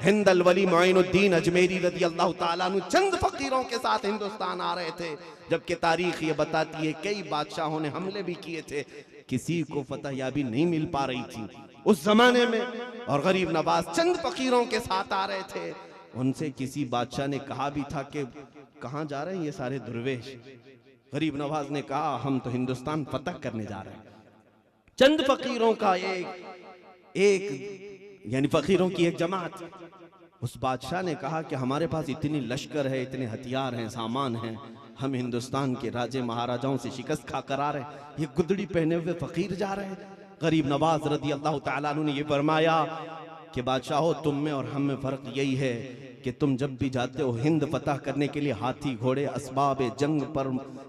हिंद अल वली मोइनुद्दीन अजमेरी रज़ी अल्लाह ताला अन्हु चंद फकीरों के साथ हिंदुस्तान आ रहे थे, जबकि तारीख ये बताती है कई बादशाहों ने हमले भी किए थे, किसी को फतह याबी नहीं मिल पा रही थी उस जमाने में। और गरीब नवाज चंद फकीरों के साथ आ रहे थे। उनसे किसी बादशाह ने कहा भी था कि कहां जा रहे हैं ये सारे दुर्वेश। गरीब नवाज ने कहा हम तो हिंदुस्तान फतह करने जा रहे हैं। चंद फकीरों का एक यानी फकीरों की एक जमात। उस बादशाह ने कहा कि हमारे पास इतनी लश्कर है, इतने हथियार हैं, सामान हैं, हम हिंदुस्तान के राजे महाराजाओं से शिकस्त खाकर आ रहे हैं, ये गुदड़ी पहने हुए फकीर जा रहे हैं। गरीब नवाज रज़ी अल्लाह ताला अन्हु ने ये फरमाया कि बादशाहो, तुम में और हम में फर्क यही है कि तुम जब भी जाते हो हिंद फतह करने के लिए हाथी घोड़े असबाब जंग पर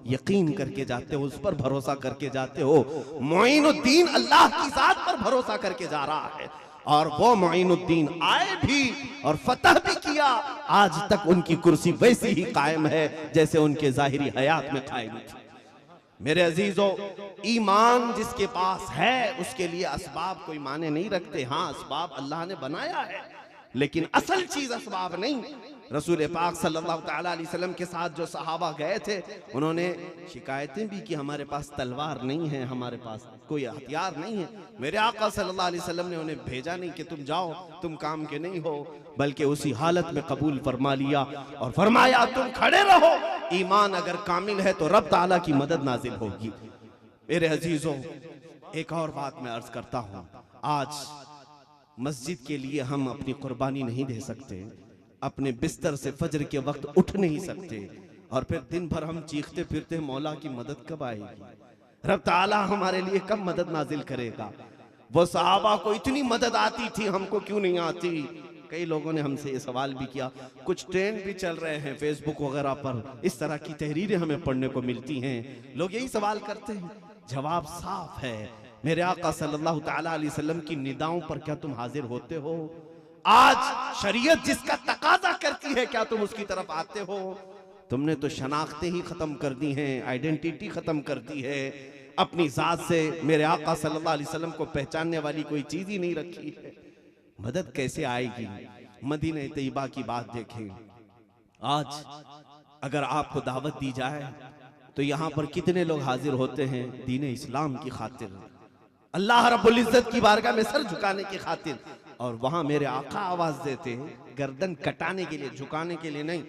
यकीन करके जाते हो, उस पर भरोसा करके जाते हो। मोइनुद्दीन अल्लाह की जात पर भरोसा करके जा रहा है, और वो मोइनुद्दीन आए भी और फतह भी किया। आज तक उनकी कुर्सी वैसी ही कायम है जैसे उनके जाहिरी हयात में कायम थी। मेरे अजीजों, ईमान जिसके पास है उसके लिए असबाब कोई माने नहीं रखते। हाँ, असबाब अल्लाह ने बनाया है, लेकिन असल चीज असबाब नहीं। रसूल पाक सल्लल्लाहु ताला अलैहि वसल्लम के साथ जो सहाबा गए थे, उन्होंने शिकायतें भी कि हमारे पास तलवार नहीं है, हमारे पास कोई हथियार नहीं है। मेरे आका सल्लल्लाहु अलैहि वसल्लम ने उन्हें भेजा नहीं कि तुम जाओ, तुम काम के नहीं हो, बल्कि उसी हालत में कबूल फरमा लिया और फरमाया तुम खड़े रहो। ईमान अगर कामिल है तो रब ताला की मदद नाजिल होगी। मेरे अजीजों, एक और बात मैं अर्ज करता हूँ। आज मस्जिद के लिए हम अपनी कुर्बानी नहीं दे सकते, अपने बिस्तर से फजर के वक्त उठ नहीं सकते, और फिर दिन भर हम चीखते फिरते मौला की मदद कब आएगी, रब ताला हमारे लिए कब मदद नाजिल करेगा। वो सहाबा को इतनी मदद आती थी, हमको क्यों नहीं आती। कई लोगों ने हमसे ये सवाल भी किया, कुछ ट्रेंड भी चल रहे हैं फेसबुक वगैरह पर, इस तरह की तहरीरें हमें पढ़ने को मिलती हैं, लोग यही सवाल करते हैं। जवाब साफ है, मेरे आका सल्लल्लाहु ताला अलैहि वसल्लम की निदाओं पर क्या तुम हाजिर होते हो? आज शरीयत जिसका तकाजा करती है, क्या तुम उसकी तरफ आते हो? तुमने तो शनाख्तें ही खत्म कर दी हैं, आइडेंटिटी खत्म कर दी है, अपनी जात से मेरे आका सल्लल्लाहु अलैहि वसल्लम को पहचानने वाली कोई चीज ही नहीं रखी है। मदद कैसे आएगी? मदीना तैयबा की बात देखें। आज अगर आपको दावत दी जाए तो यहाँ पर कितने लोग हाजिर होते हैं दीन इस्लाम की खातिर, अल्लाह रब्बुल इज्जत की बारगाह में सर झुकाने की खातिर, और वहां मेरे आका आवाज देते हैं गर्दन कटाने के लिए, झुकाने के लिए नहीं।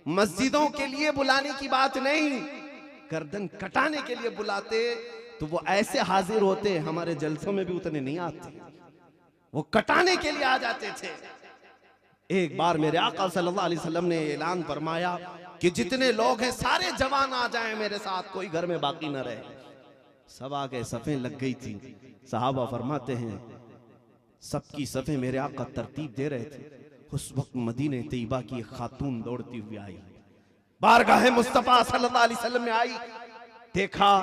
मस्जिदों के लिए बुलाने की बात नहीं, गर्दन कटाने के लिए बुलाते तो वो ऐसे हाजिर होते, हमारे जलसों में भी उतने नहीं आते, वो कटाने के लिए आ जाते थे। एक बार मेरे आका सल्लल्लाहु अलैहि वसल्लम ने ऐलान फरमाया कि जितने लोग हैं सारे जवान आ जाएं मेरे साथ, कोई घर में बाकी न रहे। सब आ गए, सफ़ें लग गई थी। सहाबा फरमाते हैं सबकी सफ़ें मेरे आका तरतीब दे रहे थे। उस वक्त मदीने तैयबा की एक खातून दौड़ती हुई आई, बारगाह मुस्तफा सल्लल्लाहु अलैहि वसल्लम में आई, देखा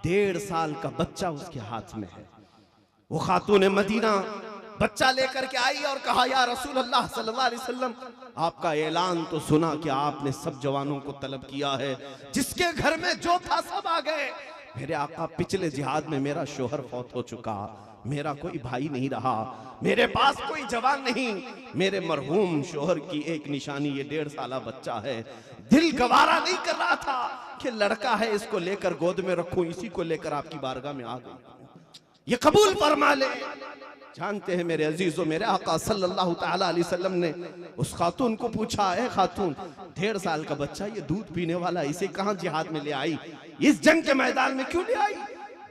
1.5 साल का बच्चा उसके हाथ में है। वो खातून मदीना बच्चा लेकर के आई और कहा, या रसूल अल्लाह सल्लल्लाहु अलैहि वसल्लम, आपका ऐलान तो सुना कि आपने सब जवानों को तलब किया है, जिसके घर में जो था सब आ गए। मेरे आका, पिछले जिहाद में मेरा शोहर फौत हो चुका, मेरा कोई भाई नहीं रहा, मेरे पास कोई जवान नहीं, मेरे मरहूम शोहर की एक निशानी ये 1.5 साला बच्चा है। दिल गवारा नहीं कर रहा था कि लड़का है इसको लेकर गोद में रखूं, इसी को लेकर आपकी बारगाह में आ गई, ये कबूल फरमा ले। जानते हैं मेरे अजीजों, मेरे आका सल्लल्लाहु ताला अलैहि वसल्लम ने उस खातून को पूछा, है खातून 1.5 साल का बच्चा, ये दूध पीने वाला, इसे कहां जिहाद में ले आई, इस जंग के मैदान में क्यों ले आई?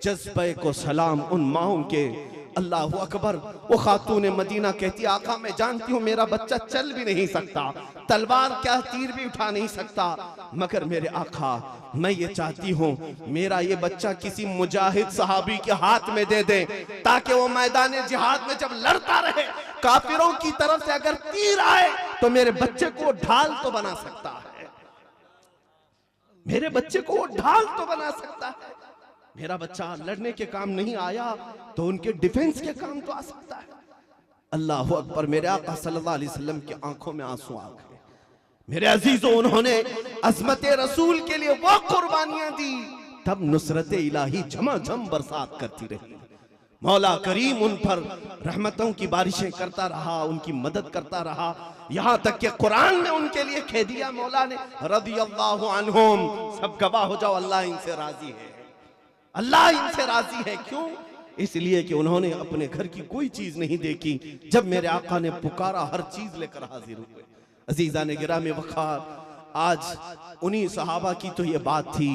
जज्बे को सलाम उन माओं के, अल्लाह अकबर। वो खातून मदीना कहती, आका मैं जानती हूँ मेरा बच्चा चल भी नहीं सकता, तलवार क्या तीर भी उठा नहीं सकता, मगर मेरे आका मैं ये चाहती हूँ मेरा ये बच्चा किसी मुजाहिद सहाबी के हाथ में दे दे, ताकि वो मैदान जिहाद में जब लड़ता रहे, काफिरों की तरफ से अगर तीर आए तो मेरे बच्चे को ढाल तो बना सकता है, मेरे बच्चे को वो ढाल तो बना सकता है। मेरा बच्चा लड़ने के काम नहीं आया तो उनके डिफेंस के काम तो आ सकता है। अल्लाह अकबर। मेरे आका सल्लल्लाहु अलैहि वसल्लम की आंखों में आंसू आ गए। मेरे अजीजों, उन्होंने अजमत रसूल के लिए वो कुर्बानियां दी, तब नुसरत इलाही झमाझम बरसात करती रही। मौला करीम उन पर रहमतों की बारिशें करता रहा, उनकी मदद करता रहा, यहाँ तक कि कुरान में उनके लिए कह दिया मौला ने रदियल्लाहु अन्हुम, सब गवाह हो जाओ अल्लाह इनसे राजी है, अल्लाह इनसे राजी है। क्यों? इसलिए कि उन्होंने अपने घर की कोई चीज नहीं देखी, जब मेरे आका ने पुकारा हर चीज लेकर हाजिर हुए। अजीजा ने गिरामी वक़ार, आज उन्हीं सहाबा की तो ये बात थी,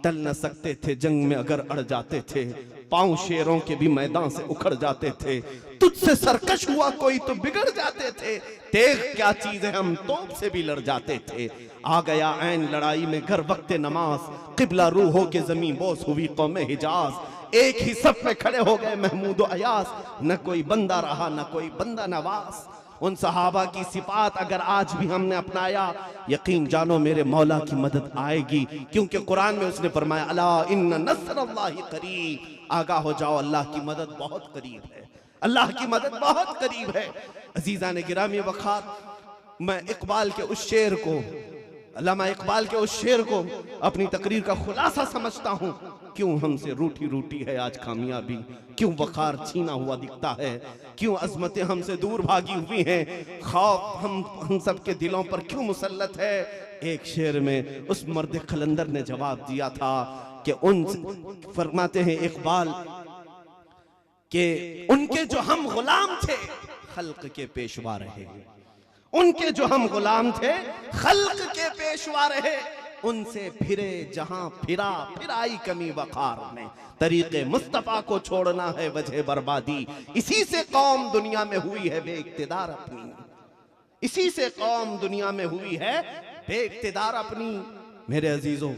टल न सकते थे जंग में अगर अड़ जाते थे, पांव शेरों के भी मैदान से उखड़ जाते थे, तुझसे सरकश हुआ कोई तो बिगड़ जाते थे, तेग क्या चीज है हम तोप से भी लड़ जाते थे। आ गया ऐन लड़ाई में घर वक्त नमाज, किबला रूहों के जमीन बोस हुई कौम हिजाज, एक ही सफ में खड़े हो गए महमूद और अयास, न कोई बंदा रहा न कोई बंदा नवाज। उन सहाबा की सिफात अगर आज भी हमने अपनाया, यकीन जानो मेरे मौला की मदद आएगी, क्योंकि कुरान में उसने फरमाया अला इन्न नस्रुल्लाहि करीब, आगाह हो जाओ अल्लाह की मदद बहुत करीब है, अल्लाह की मदद बहुत करीब है। अजीजा ने गिरामी वक़ार, मैं इकबाल के उस शेर को, अल्लामा इकबाल के उस शेर को अपनी तकरीर का खुलासा समझता हूँ। क्यों हमसे रूठी रूठी है आज कामयाबी, क्यों वक़ार छीना हुआ दिखता है, क्यों अजमतें हमसे दूर भागी हुई हैं, खौफ हम सब के दिलों पर क्यों मुसल्लत है। एक शेर में उस मर्द खलंदर ने जवाब दिया था कि उन फरमाते हैं इकबाल कि उनके जो हम गुलाम थे खल्क के पेशवा रहे, उनके जो हम गुलाम थे खल्क के पेशवा रहे, उनसे फिरे जहां फिरा फिराई कमी वक़ार में, तरीके मुस्तफा को छोड़ना है वजह बर्बादी, इसी से कौम दुनिया में हुई है बेइक्तिदार अपनी, इसी से कौम दुनिया में हुई है बेइक्तिदार अपनी। मेरे अजीजों,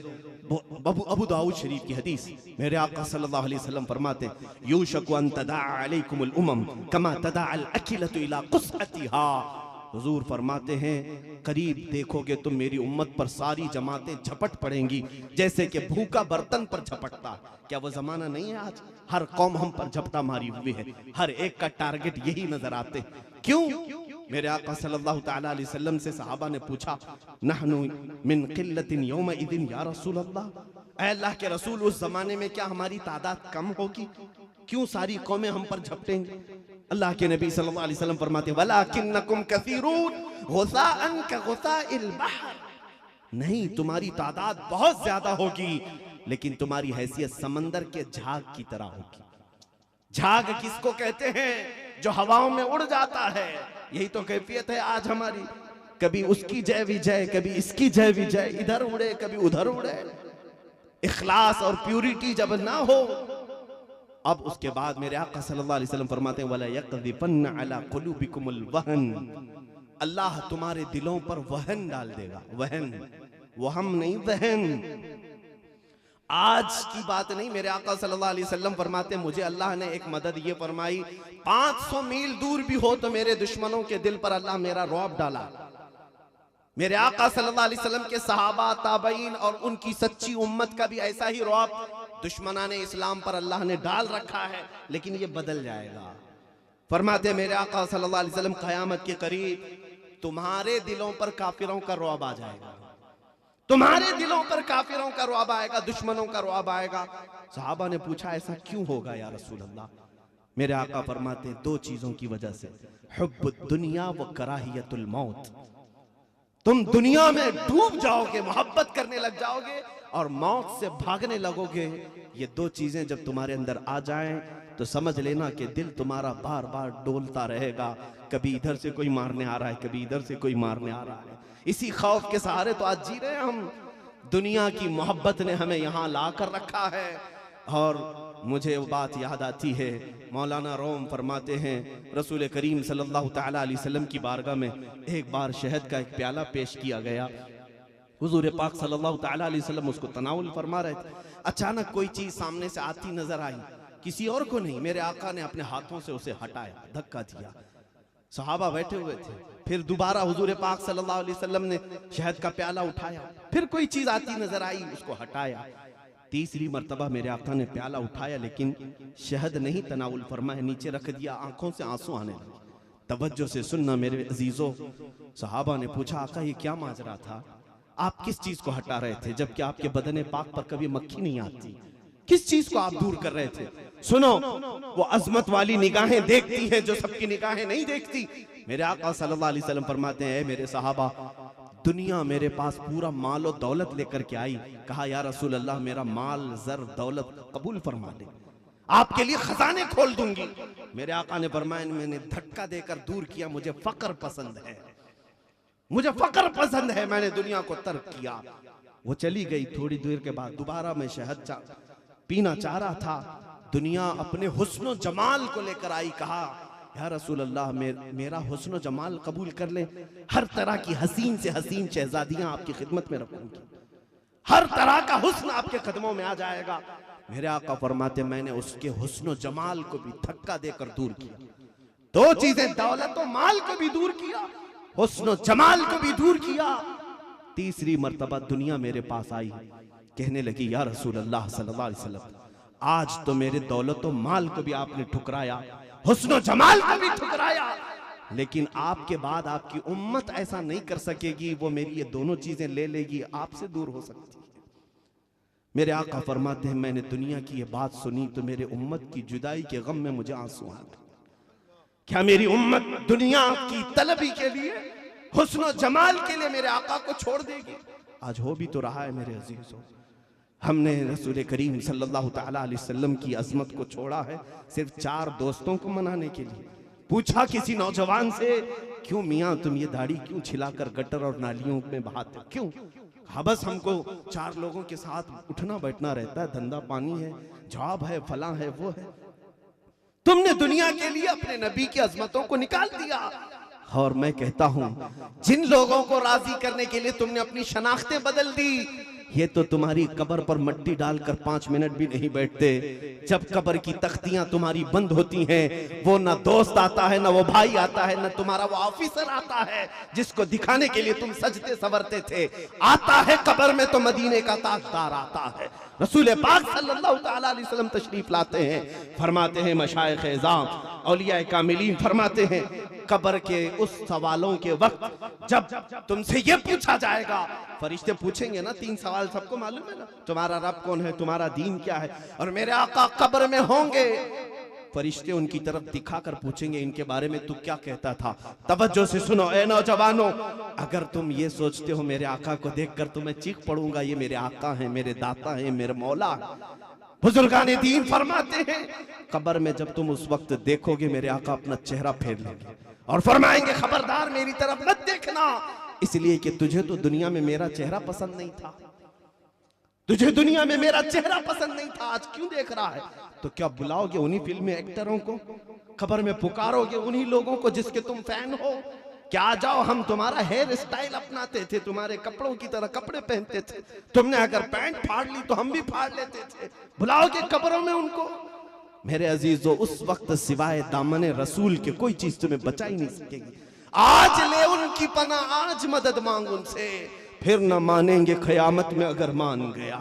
अबू दाऊद शरीफ की हदीस, मेरे आका सल्लल्लाहु अलैहि वसल्लम फरमाते यूशकु अन तदा अलैकुमुल उमम कमा तदा अल अकिलतु इला कुसअतिहा, हुजूर फरमाते हैं करीब देखोगे तुम मेरी उम्मत पर सारी जमातें झपट पड़ेंगी जैसे कि भूखा बर्तन पर झपटता। क्या वो जमाना नहीं है आज? हर कौम हम पर झपटा मारी हुई है, हर एक का टारगेट यही नजर आते। क्यों? मेरे आका सल्लल्लाहु तआला अलैहि वसल्लम से सहाबा ने पूछा नहनु मिन किल्लतिन यौम इदिन या रसूल अल्लाह, ऐ अल्लाह के रसूल उस जमाने में क्या हमारी तादाद कम होगी? क्यों सारी कौमें हम पर झपटेंगी? अल्लाह के नबी सल्लल्लाहु अलैहि वसल्लम फरमाते वलाकिन्नकुम कसीरून गुसाअन का गुसाइल बहर, नहीं तुम्हारी तादाद बहुत ज्यादा होगी लेकिन तुम्हारी हैसियत समंदर के झाग की तरह होगी। झाग किसको कहते हैं? जो हवाओं में उड़ जाता है। यही तो कैफियत है आज हमारी, कभी उसकी जय विजय, कभी इसकी जय विजय, इधर उड़े कभी उधर उड़े। इखलास और प्यूरिटी जब ना हो, अब उसके बाद मेरे आका सल्लल्लाहु अलैहि वसल्लम फरमाते हैं वला यक़ज़िफ़न्न अला क़ुलूबिकुमुल वहन, अल्लाह तुम्हारे दिलों पर वहन डाल देगा। वहन, वहम नहीं, वहन। आज की बात नहीं, मेरे आका सल्लल्लाहु अलैहि वसल्लम फरमाते हैं मुझे अल्लाह ने एक मदद ये फरमाई, 500 मील दूर भी हो तो मेरे दुश्मनों के दिल पर अल्लाह मेरा रौब डाला। मेरे आका सल्लल्लाहु अलैहि वसल्लम के सहाबा ताबईन और उनकी सच्ची उम्मत का भी ऐसा ही रौब दुश्मनाने इस्लाम पर अल्लाह ने डाल रखा है, लेकिन ये बदल जाएगा। फरमाते मेरे आका सल्लल्लाहु अलैहि वसल्लम क़यामत के करीब तुम्हारे दिलों पर काफिरों का रौब आ जाएगा, तुम्हारे दिलों पर काफिरों का रौब आएगा, दुश्मनों का रौब आएगा। सहाबा ने पूछा ऐसा क्यों होगा या रसूल अल्लाह? मेरे आका फरमाते 2 चीजों की वजह से, हुब्बुद दुनिया व कराहियतुल मौत, तुम दुनिया में डूब जाओगे, मोहब्बत करने लग जाओगे और मौत से भागने लगोगे। ये 2 चीजें जब तुम्हारे अंदर आ जाएं तो समझ लेना कि दिल तुम्हारा बार बार डोलता रहेगा, कभी इधर से कोई मारने आ रहा है, कभी इधर से कोई मारने आ रहा है। इसी खौफ के सहारे तो आज जी रहे हैं हम। दुनिया की मोहब्बत ने हमें यहाँ ला कर रखा है। और मुझे वो बात याद आती है, मौलाना रोम फरमाते हैं रसूल करीम सल्लल्लाहु तआला अलैहि वसल्लम की बारगाह में एक बार शहद का एक प्याला पेश किया गया। हुजूर पाक सल्लल्लाहु तआला अलैहि वसल्लम उसको तनावुल फरमा रहे थे। अचानक कोई चीज सामने से आती नजर आई, किसी और को नहीं, मेरे आका ने अपने हाथों से उसे हटाया, धक्का दिया। सहाबा बैठे हुए थे। फिर दोबारा हुजूर पाक सल्लल्लाहु अलैहि वसल्लम ने शहद का प्याला उठाया, फिर कोई चीज आती नजर आई, उसको हटाया। तीसरी मर्तबा मेरे आका ने प्याला उठाया लेकिन शहद नहीं तनावुल फरमाया, नीचे रख दिया। आंखों से आंसू आने लगे। तवज्जो से सुनना मेरे अजीजों। सहाबा ने पूछा आका ये क्या माजरा था, आप किस चीज को हटा रहे थे जबकि आपके बदन पाक पर कभी मक्खी नहीं आती, किस चीज को आप दूर कर रहे थे? सुनो, वो अजमत वाली निगाहें देखती हैं जो सबकी निगाहें नहीं देखती। मेरे आका सल्लल्लाहु अलैहि वसल्लम फरमाते हैं, मेरे सहाबा, दुनिया मेरे पास पूरा माल और दौलत लेकर के आई। कहा, या रसूल अल्लाह, मेरा माल जर दौलत कबूल फरमा ले, आपके लिए खजाने खोल दूंगी। मेरे आका ने फरमाया, मैंने धक्का देकर दूर किया, मुझे फकर पसंद है, मुझे फकर पसंद है, मैंने दुनिया को तर्क किया। वो चली गई। थोड़ी देर के बाद दोबारा मैं शहद पीना चाह रहा था। दुनिया अपने हुस्न जमाल को लेकर आई। कहा, या रसूल अल्लाह, मेरा हुस्न जमाल कबूल कर ले, हर तरह की हसीन से हसीन शहजादियां आपकी खिदमत में रखूंगी, हर तरह का हुस्न आपके कदमों में आ जाएगा। मेरे आका फरमाते, मैंने उसके हुस्न जमाल को भी धक्का देकर दूर किया। दो चीजें, दौलत और माल को भी दूर किया, हुस्न जमाल को भी दूर किया। तीसरी मर्तबा दुनिया मेरे पास आई, कहने लगी, या रसूल अल्लाह सल्लल्लाहु अलैहि वसल्लम, आज तो मेरे दौलत और माल को भी आपने ठुकराया, हुस्न जमाल को भी ठुकराया, लेकिन आपके बाद आपकी उम्मत ऐसा नहीं कर सकेगी, वो मेरी ये दोनों चीजें ले लेगी, आपसे दूर हो सकती है। मेरे आका फरमाते हैं, मैंने दुनिया की ये बात सुनी तो मेरे उम्मत की जुदाई के गम में मुझे आंसू आ गए। क्या मेरी उम्मत दुनिया की तलबी के लिए, हुस्न जमाल के लिए मेरे आका को छोड़ देगी? आज हो भी तो रहा है मेरे अजीजों। हमने रसूल करीम सल्लल्लाहु तआला अलैहि वसल्लम की अजमत को छोड़ा है सिर्फ 4 दोस्तों को मनाने के लिए। पूछा किसी नौजवान से, क्यों मियाँ तुम ये दाढ़ी क्यों छिलाकर गटर और नालियों में बहाते हो, क्यों? हाँ, बस हमको 4 लोगों के साथ उठना बैठना रहता है, धंधा पानी है, जॉब है, फला है, वो है। तुमने दुनिया के लिए अपने नबी की अजमतों को निकाल दिया। और मैं कहता हूं, जिन लोगों को राजी करने के लिए तुमने अपनी शनाख्तें बदल दी, ये तो तुम्हारी कब्र पर मट्टी डालकर 5 मिनट भी नहीं बैठते। जब कब्र की तख्तियां तुम्हारी बंद होती हैं, वो ना दोस्त आता है, ना वो भाई आता है, ना तुम्हारा वो ऑफिसर आता है जिसको दिखाने के लिए तुम सजते संवरते थे। आता है कब्र में तो मदीने का ताजदार आता है। रसूल पाक सल्लल्लाहु ताला अलैहि वसल्लम तशरीफ लाते हैं। फरमाते हैं मशाइख एज़ाम, औलिया कामिलीन फरमाते हैं, कब्र के उस सवालों के वक्त जब तुमसे ये पूछा जाएगा, फरिश्ते पूछेंगे ना 3 सवाल, सबको मालूम है ना, तुम्हारा रब कौन है, तुम्हारा दीन क्या है, और मेरे आका कब्र में होंगे। फरिश्ते उनकी तरफ दिखाकर पूछेंगे, इनके बारे में तू क्या कहता था? तवज्जो से सुनो ए नौजवानों, अगर तुम ये सोचते हो मेरे आका को देखकर तो मैं चीख पड़ूंगा, ये मेरे आका हैं, मेरे दाता हैं, मेरे मौला। बुजुर्गान दीन फरमाते हैं, कब्र में जब तुम उस वक्त देखोगे मेरे आका अपना चेहरा फेर लेंगे और फरमाएंगे, खबरदार मेरी तरफ मत देखना, इसलिए कि तुझे तो दुनिया में मेरा चेहरा पसंद नहीं था, तुझे दुनिया में मेरा चेहरा पसंद नहीं था, आज क्यों देख रहा है? तो क्या बुलाओगे उन्हीं फिल्मी एक्टरों को, खबर में पुकारोगे उन्हीं लोगों को जिसके तुम फैन हो? क्या आ जाओ, हम तुम्हारा हेयर स्टाइल अपनाते थे, तुम्हारे कपड़ों की तरह कपड़े पहनते थे, तुमने अगर पैंट फाड़ ली तो हम भी फाड़ लेते थे, बुलाओगे कब्रों में उनको? मेरे अजीजों, उस वक्त सिवाय दामने रसूल के कोई चीज तुम्हें बचा ही नहीं सकेगी। आज ले उनकी पनाह, आज मदद मांग उनसे, फिर न मानेंगे क़यामत में अगर मान गया,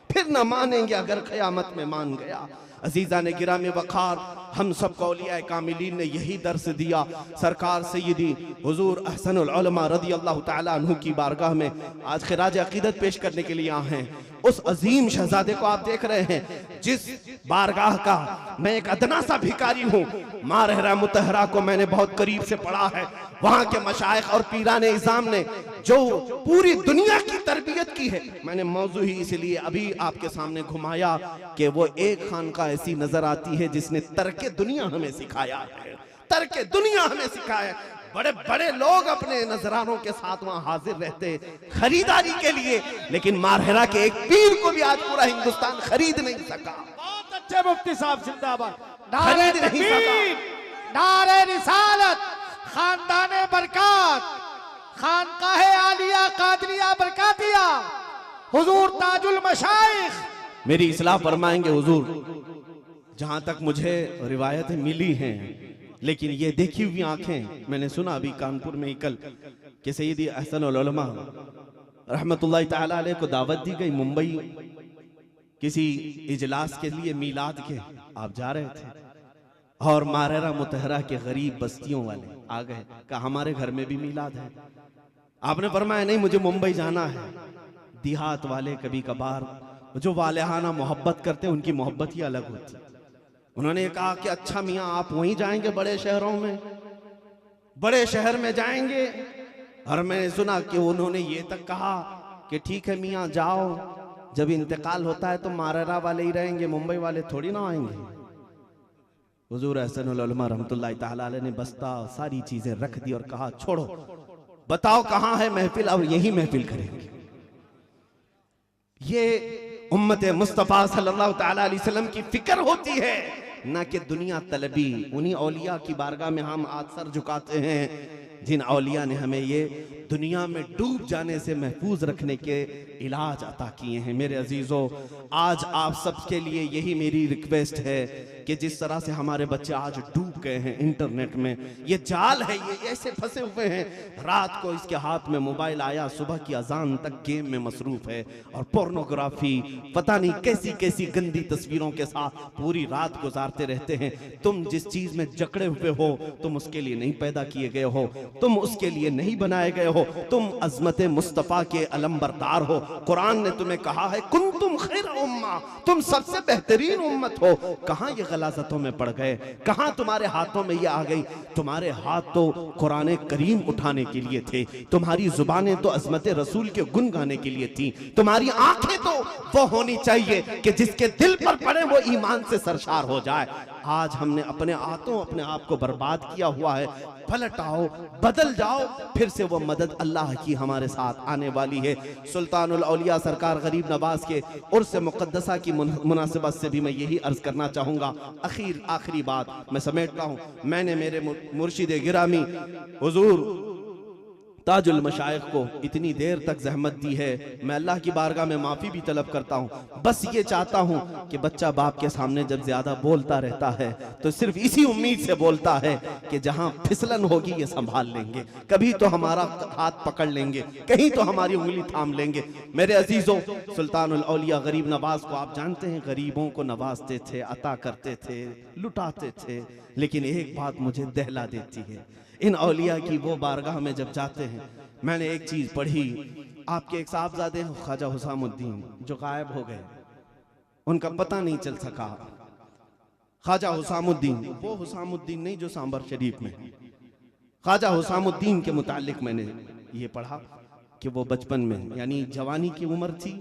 फिर न मानेंगे अगर क़यामत में मान गया। अजीजा ने गिरामी वखार, हम सब औलिया कामिलीन ने यही दर्स दिया। सरकार सैयदी हुजूर अहसनुल उलमा रदी अल्लाह ताला अन्हु की बारगाह में आज खिराज अकीदत पेश करने के लिए आए हैं। उस अजीम शहजादे को आप देख रहे हैं, जिस बारगाह का मैं एक अदना सा भिखारी हूँ। मारहरा मुतहरा को मैंने बहुत करीब से पढ़ा है। वहाँ के मशाइख और पीराने इज़ाम ने जो पूरी दुनिया की तरबियत की है, मैंने मौजू ही इसलिए अभी आपके सामने घुमाया कि वो एक खानका ऐसी नजर आती है जिसने तर्के दुनिया हमें सिखाया है, तर्के दुनिया हमें सिखाया है। बड़े बड़े लोग अपने नजरानों के साथ वहां हाजिर रहते खरीदारी के लिए, लेकिन मारहरा के एक पीर को भी आज पूरा हिंदुस्तान खरीद नहीं सका। बहुत अच्छे मुफ्ती साहब, जिंदाबाद। खरीद नहीं सका। नारे रिसालत, खानदाने बरकत, खानकाहे आलिया कादरिया बरकातिया, हुजूर ताजुल मशाइख। मेरी इस्लाह फरमाएंगे हुजूर, जहां तक मुझे रिवायतें मिली हैं, लेकिन ये देखी हुई आंखें, मैंने सुना अभी कानपुर में ही कल कि सैयदी अहसनुल उलमा रहमतुल्लाहि ताला अलैह को दावत दी गई मुंबई किसी इजलास के लिए, मीलाद के। आप जा रहे थे और मारहरा मुतहरा के गरीब बस्तियों वाले आ गए, कहा हमारे घर में भी मीलाद है। आपने फरमाया नहीं, मुझे मुंबई जाना है। देहात वाले कभी कभार जो वालेहाना मोहब्बत करते हैं, उनकी मोहब्बत ही अलग होती है। उन्होंने कहा कि अच्छा मियाँ आप वहीं जाएंगे बड़े शहरों में, बड़े शहर में जाएंगे? और मैंने सुना कि उन्होंने ये तक कहा कि ठीक है मियाँ जाओ, जब इंतकाल होता है तो मारेरा वाले ही रहेंगे, मुंबई वाले थोड़ी ना आएंगे। हुजूर अहसनुल उलमा रहमतुल्लाहि तआला अलैह ने बस्ता सारी चीजें रख दी और कहा छोड़ो, बताओ कहां है महफिल, और यही महफिल करेंगे। ये उम्मत मुस्तफा सल्लल्लाहु तआला अलैहि वसल्लम की फिक्र होती है, ना कि दुनिया तलबी। उन्हीं औलिया की बारगाह में हम आज सर झुकाते हैं जिन औलिया ने हमें ये दुनिया में डूब जाने से महफूज रखने के इलाज अता किए हैं। मेरे अजीजों, आज आप सबके लिए यही मेरी रिक्वेस्ट है कि जिस तरह से हमारे बच्चे आज डूब गए हैं इंटरनेट में, ये जाल है, ये ऐसे फंसे हुए हैं, रात को इसके हाथ में मोबाइल आया, सुबह की अजान तक गेम में मसरूफ है और पोर्नोग्राफी, पता नहीं कैसी कैसी गंदी तस्वीरों के साथ पूरी रात गुजारते रहते हैं। तुम जिस चीज में जकड़े हुए हो, तुम उसके लिए नहीं पैदा किए गए हो, तुम उसके लिए नहीं बनाए गए हो, तुम अजमत मुस्तफा के अलमबरदार हो। कुरान ने तुम्हें कहा है कुंतुम खैर उम्मा, तुम सबसे बेहतरीन उम्मत हो। कहां ये गलाजतों में पड़ गए, कहां तुम्हारे हाथों में ये आ गई? तुम्हारे हाथ तो कुरान करीम उठाने के लिए थे, तुम्हारी जुबानें तो अजमत रसूल के गुन गाने के लिए थी, तुम्हारी आंखें तो वो होनी चाहिए कि जिसके दिल पर पड़े वो ईमान से सरशार हो जाए। आज हमने अपने हाथों अपने आप को बर्बाद किया हुआ है। पलट आओ, बदल जाओ, फिर से वो मदद अल्लाह की हमारे साथ आने वाली है। सुल्तानुल औलिया सरकार गरीब नवाज के उर्स मुक़द्दसा की मुनासिबत से भी मैं यही अर्ज करना चाहूँगा। आखिरी बात मैं समेटता हूँ। मैंने मेरे मुर्शिद गिरामी हुजूर ताजुल मशाइख को इतनी देर तक जहमत दी है, मैं अल्लाह की बारगाह में माफ़ी भी तलब करता हूँ। बस ये चाहता हूँ कि बच्चा बाप के सामने जब ज़्यादा बोलता रहता है तो सिर्फ इसी उम्मीद से बोलता है कि जहाँ फिसलन होगी ये संभाल लेंगे, कभी तो हमारा हाथ पकड़ लेंगे, कहीं तो हमारी उंगली थाम लेंगे। मेरे अजीज़ों, सुल्तानुल औलिया गरीब नवाज को आप जानते हैं, गरीबों को नवाजते थे, अता करते थे, लुटाते थे। लेकिन एक बात मुझे दहला देती है, इन औलिया की वो बारगाह में जब जाते हैं, मैंने एक चीज पढ़ी, आपके एक साहबजादे ख्वाजा हुसामुद्दीन जो गायब हो गए, उनका पता नहीं चल सका। ख्वाजा हुसामुद्दीन, वो हुसामुद्दीन नहीं जो सांबर शरीफ में, ख्वाजा हुसामुद्दीन के मुतालिक मैंने ये पढ़ा कि वो बचपन में, यानी जवानी की उम्र थी,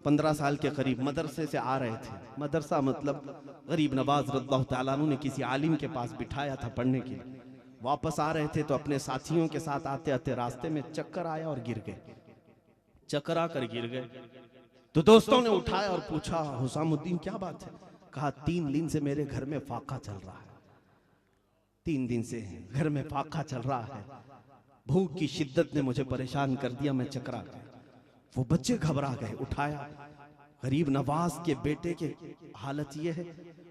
15 साल के करीब, मदरसे से आ रहे थे। मदरसा मतलब गरीब नवाज रज़ियल्लाहु तआला अन्हु ने किसी आलिम के पास बिठाया था पढ़ने के लिए। वापस आ रहे थे तो अपने साथियों के साथ आते आते रास्ते में चक्कर आया और गिर गए, चक्कर आकर गिर गए। तो दोस्तों ने उठाया और पूछा, हुसामुद्दीन क्या बात है? कहा 3 दिन से मेरे घर में फाका चल रहा है, 3 दिन से घर में फाका चल रहा है, भूख की शिद्दत ने मुझे परेशान कर दिया, मैं चकरा गया। वो बच्चे घबरा गए, उठाया, गरीब नवाज के बेटे की हालत ये है,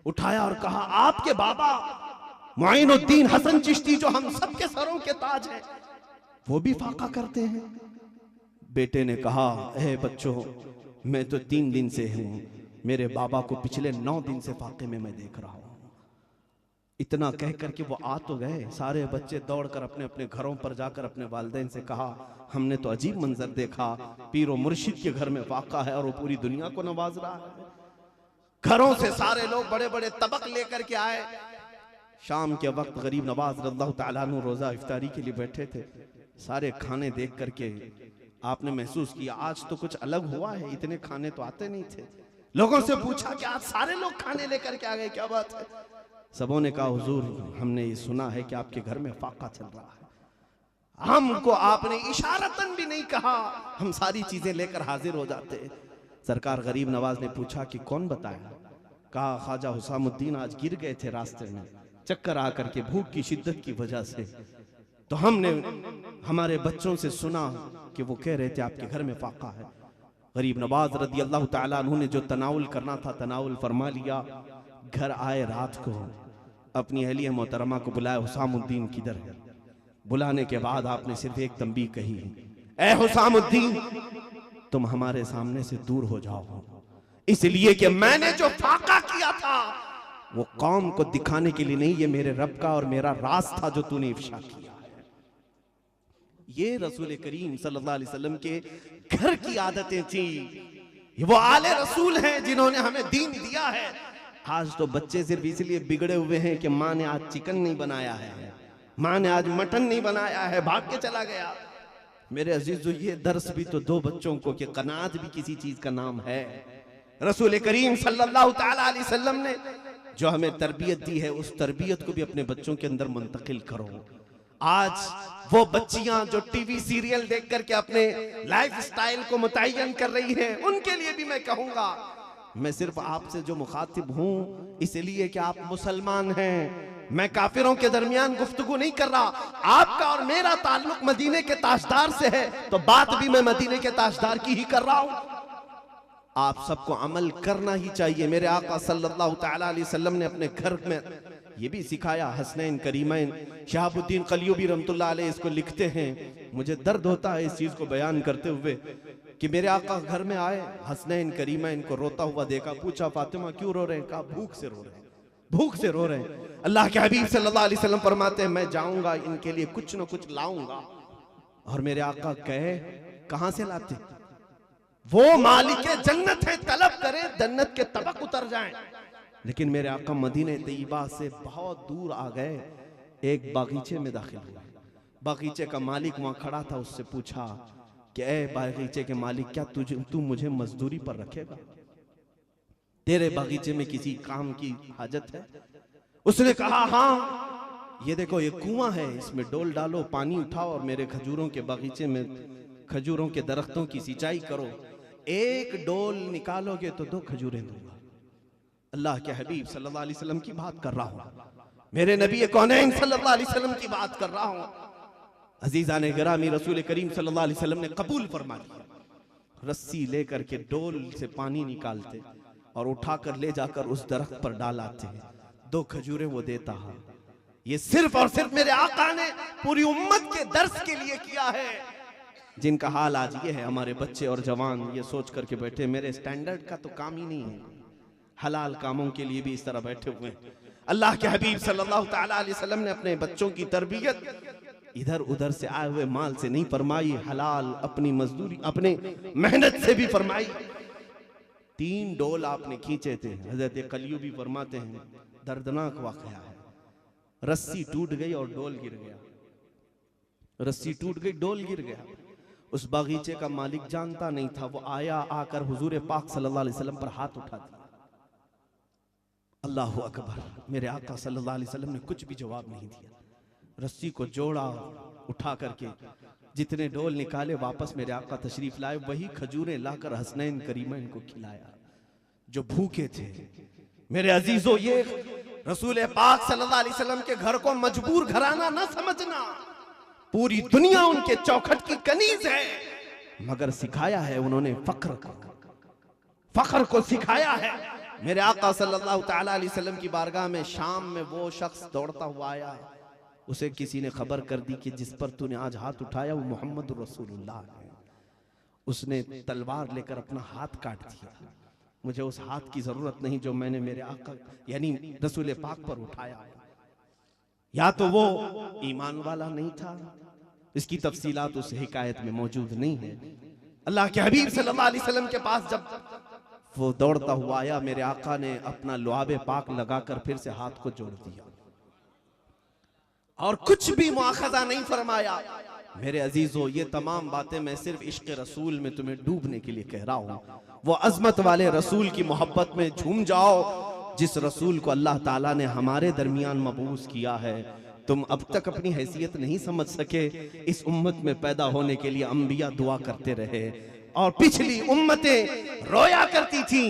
उठाया और कहा आपके बाबा मुईनुद्दीन हसन चिश्ती जो हम सबके सरों के ताज हैं, वो भी फाका करते हैं। बेटे ने कहा, ए बच्चों, मैं तो 3 दिन से हूं, मेरे बाबा को पिछले 9 दिन से फाके में मैं देख रहा हूं। इतना कह करके वो आ तो गए। सारे बच्चे दौड़कर अपने अपने घरों पर जाकर अपने वालिदैन से कहा, हमने तो अजीब मंजर देखा, पीरो मुर्शिद के घर में फाका है और वो पूरी दुनिया को नवाज रहा है। घरों से सारे लोग बड़े बड़े तबक लेकर के आए। शाम के वक्त गरीब नवाज रज़ियल्लाहु तआला अन्हु रोजा इफ्तारी के लिए बैठे थे। सारे खाने देख करके आपने महसूस किया आज तो कुछ अलग हुआ है, इतने खाने तो आते नहीं थे। लोगों से पूछा कि आज सारे लोग खाने लेकर के आ गए, क्या बात है? सबों ने कहा, हुजूर हमने ये सुना है कि आपके घर में फाका चल रहा है। हमको आपने इशारतन भी नहीं कहा, हम सारी चीजें लेकर हाजिर हो जाते। सरकार गरीब नवाज ने पूछा कि कौन बताया? कहा ख्वाजा हुसामुद्दीन आज गिर गए थे रास्ते में, चक्कर आकर के भूख की शिद्दत की वजह से। तो हमने हमारे बच्चों से सुना कि वो कह रहे थे आपके घर में फाका है। गरीब नवाज रज़ियल्लाहु तआला अन्हु ने जो तनाउल करना था तनाउल फरमा लिया। घर आए रात को, अपनी अहलिया मोहतरमा को बुलाया, हुसामुद्दीन किधर है? बुलाने के बाद आपने सिर्फ एक तंबीह कही, ए हुसामुद्दीन तुम हमारे सामने से दूर हो जाओ, इसलिए कि मैंने जो फाका किया था वो कौम को दिखाने के लिए नहीं, ये मेरे रब का और मेरा राज था जो तूने इफ्शा किया है। ये रसूल करीम सल्लल्लाहु अलैहि वसल्लम के घर की आदतें थी। वो आले रसूल हैं जिन्होंने हमें दीन दिया है। आज तो बच्चे सिर्फ इसलिए बिगड़े हुए हैं कि माँ ने आज चिकन नहीं बनाया है, माँ ने आज मटन नहीं बनाया है, भाग के चला गया। मेरे अजीजों, ये दर्स भी तो दो बच्चों को कि कनात भी किसी चीज का नाम है। रसूल करीम सल्लल्लाहु ताला अलैहि वसल्लम ने जो हमें तरबियत दी है, उस तरबियत को भी अपने बच्चों के अंदर मुंतकिल करो। आज वो बच्चियां जो टीवी सीरियल देख करके अपने लाइफ स्टाइल को मुतय्यन कर रही हैं, उनके लिए भी मैं कहूंगा, मैं सिर्फ आपसे जो मुखातिब हूं इसलिए कि आप मुसलमान हैं, मैं काफिरों के दरमियान गुफ्तगू नहीं कर रहा। आपका और मेरा ताल्लुक मदीने के ताजदार से है, तो बात भी मैं मदीने के ताजदार की ही कर रहा हूं। आप सबको अमल करना ही चाहिए। मेरे आका सल्लल्लाहु ताला अलैहि वसल्लम ने अपने घर में ये भी सिखाया। हसनैन करीमैन, शहाबुद्दीन कलियुबी रहमतुल्लाह अलैह इसको लिखते हैं। मुझे दर्द होता है इस चीज को बयान करते हुए कि मेरे आका घर में आए, हसनैन करीमैन को रोता हुआ देखा, पूछा फातिमा क्यों रो रहे हैं? कहा भूख से रो रहे हैं, भूख से रो रहे हैं। अल्लाह के हबीब सल्लल्लाहु अलैहि वसल्लम फरमाते हैं मैं जाऊंगा इनके लिए कुछ ना कुछ लाऊंगा। और मेरे आका कहे कहां से लाते? वो मालिके जन्नत है, तलब करे जन्नत के तबक उतर जाएं। लेकिन मेरे आका मदीने तैयबा से बहुत दूर आ गए, एक बागीचे में दाखिल हुए। बागीचे का मालिक वहां खड़ा था, उससे पूछा कि ए बागीचे के मालिक, क्या तू मुझे मजदूरी पर रखेगा? तेरे बागीचे में किसी काम की हाजत है? उसने कहा हाँ, ये देखो ये कुआं है, इसमें डोल डालो, पानी उठाओ और मेरे खजूरों के बागीचे में खजूरों के दरख्तों की सिंचाई करो। एक डोल निकालोगे तो 2 खजूरें दूंगा। अल्लाह के हबीब सल्लल्लाहु अलैहि वसल्लम की बात कर रहा हूं, मेरे नबी कौनैन सल्लल्लाहु अलैहि वसल्लम की बात कर रहा हूं। अजीजान गिरामी, रसूल करीम सल्लल्लाहु अलैहि वसल्लम ने कबूल फरमा लिया। रस्सी लेकर के डोल से पानी निकालते और उठाकर ले जाकर उस दरख्त पर डालाते, 2 खजूरें वो देता है। ये सिर्फ और सिर्फ मेरे आका ने पूरी उम्मत के दर्स के लिए किया है। जिनका हाल आज ये है, हमारे बच्चे और जवान ये सोच करके बैठे मेरे स्टैंडर्ड का तो काम ही नहीं है, हलाल कामों के लिए भी इस तरह बैठे हुए हैं। अल्लाह के हबीब सल्लल्लाहु ताला अलैहि वसल्लम ने अपने बच्चों की तरबियत इधर उधर से आए हुए माल से नहीं फरमाई, हलाल अपनी मजदूरी अपने मेहनत से भी फरमाई। 3 डोल आपने खींचे थे। हजरत कलियुबी फरमाते हैं दर्दनाक वाकया है, रस्सी टूट गई और डोल गिर गया। रस्सी टूट गई, डोल गिर गया। उस बागीचे का मालिक जानता नहीं था, वो आया, आकर हुजूर पाक सल्लल्लाहु अलैहि वसल्लम पर हाथ उठा दिया। अल्लाहु अकबर, मेरे आका सल्लल्लाहु अलैहि वसल्लम ने कुछ भी जवाब नहीं दिया। रस्सी को जोड़ा, उठा करके जितने डोल निकाले वापस मेरे आका तशरीफ लाए, वही खजूरें लाकर हसनैन करीमैन को खिलाया जो भूखे थे। मेरे अजीजों, ये रसूल पाक सल्लल्लाहु अलैहि वसल्लम के घर को मजबूर घराना न समझना, पूरी दुनिया उनके चौखट की कनीज है, मगर सिखाया है उन्होंने फख्र को सिखाया है। मेरे आका सल्लल्लाहु ताला अलैहि वसल्लम की बारगाह में शाम में वो शख्स दौड़ता हुआ आया, उसे किसी ने खबर कर दी कि जिस पर तूने आज हाथ उठाया वो मोहम्मद रसूलुल्लाह है। उसने तलवार लेकर अपना हाथ काट दिया। मुझे उस हाथ की जरूरत नहीं जो मैंने मेरे आका यानी रसूल पाक पर उठाया। या तो वो ईमान वाला नहीं था, इसकी तफसीलात उस हिकायत में मौजूद नहीं है। अल्लाह के हबीब सल्लल्लाहु अलैहि वसल्लम के पास जब वो दौड़ता हुआ आया, मेरे आका ने अपना लुआबे पाक लगाकर फिर से हाथ को जोड़ दिया और कुछ भी मुआखजा नहीं फरमाया। मेरे अजीजों, ये तमाम बातें मैं सिर्फ इश्क रसूल में तुम्हें डूबने के लिए कह रहा हूँ। वो अजमत वाले रसूल की मोहब्बत में झूम जाओ, जिस रसूल को अल्लाह ताला ने हमारे दरमियान मबूस किया है। तुम अब तक अपनी हैसियत नहीं समझ सके। इस उम्मत में पैदा होने के लिए अंबिया दुआ करते रहे और पिछली उम्मतें रोया करती थी।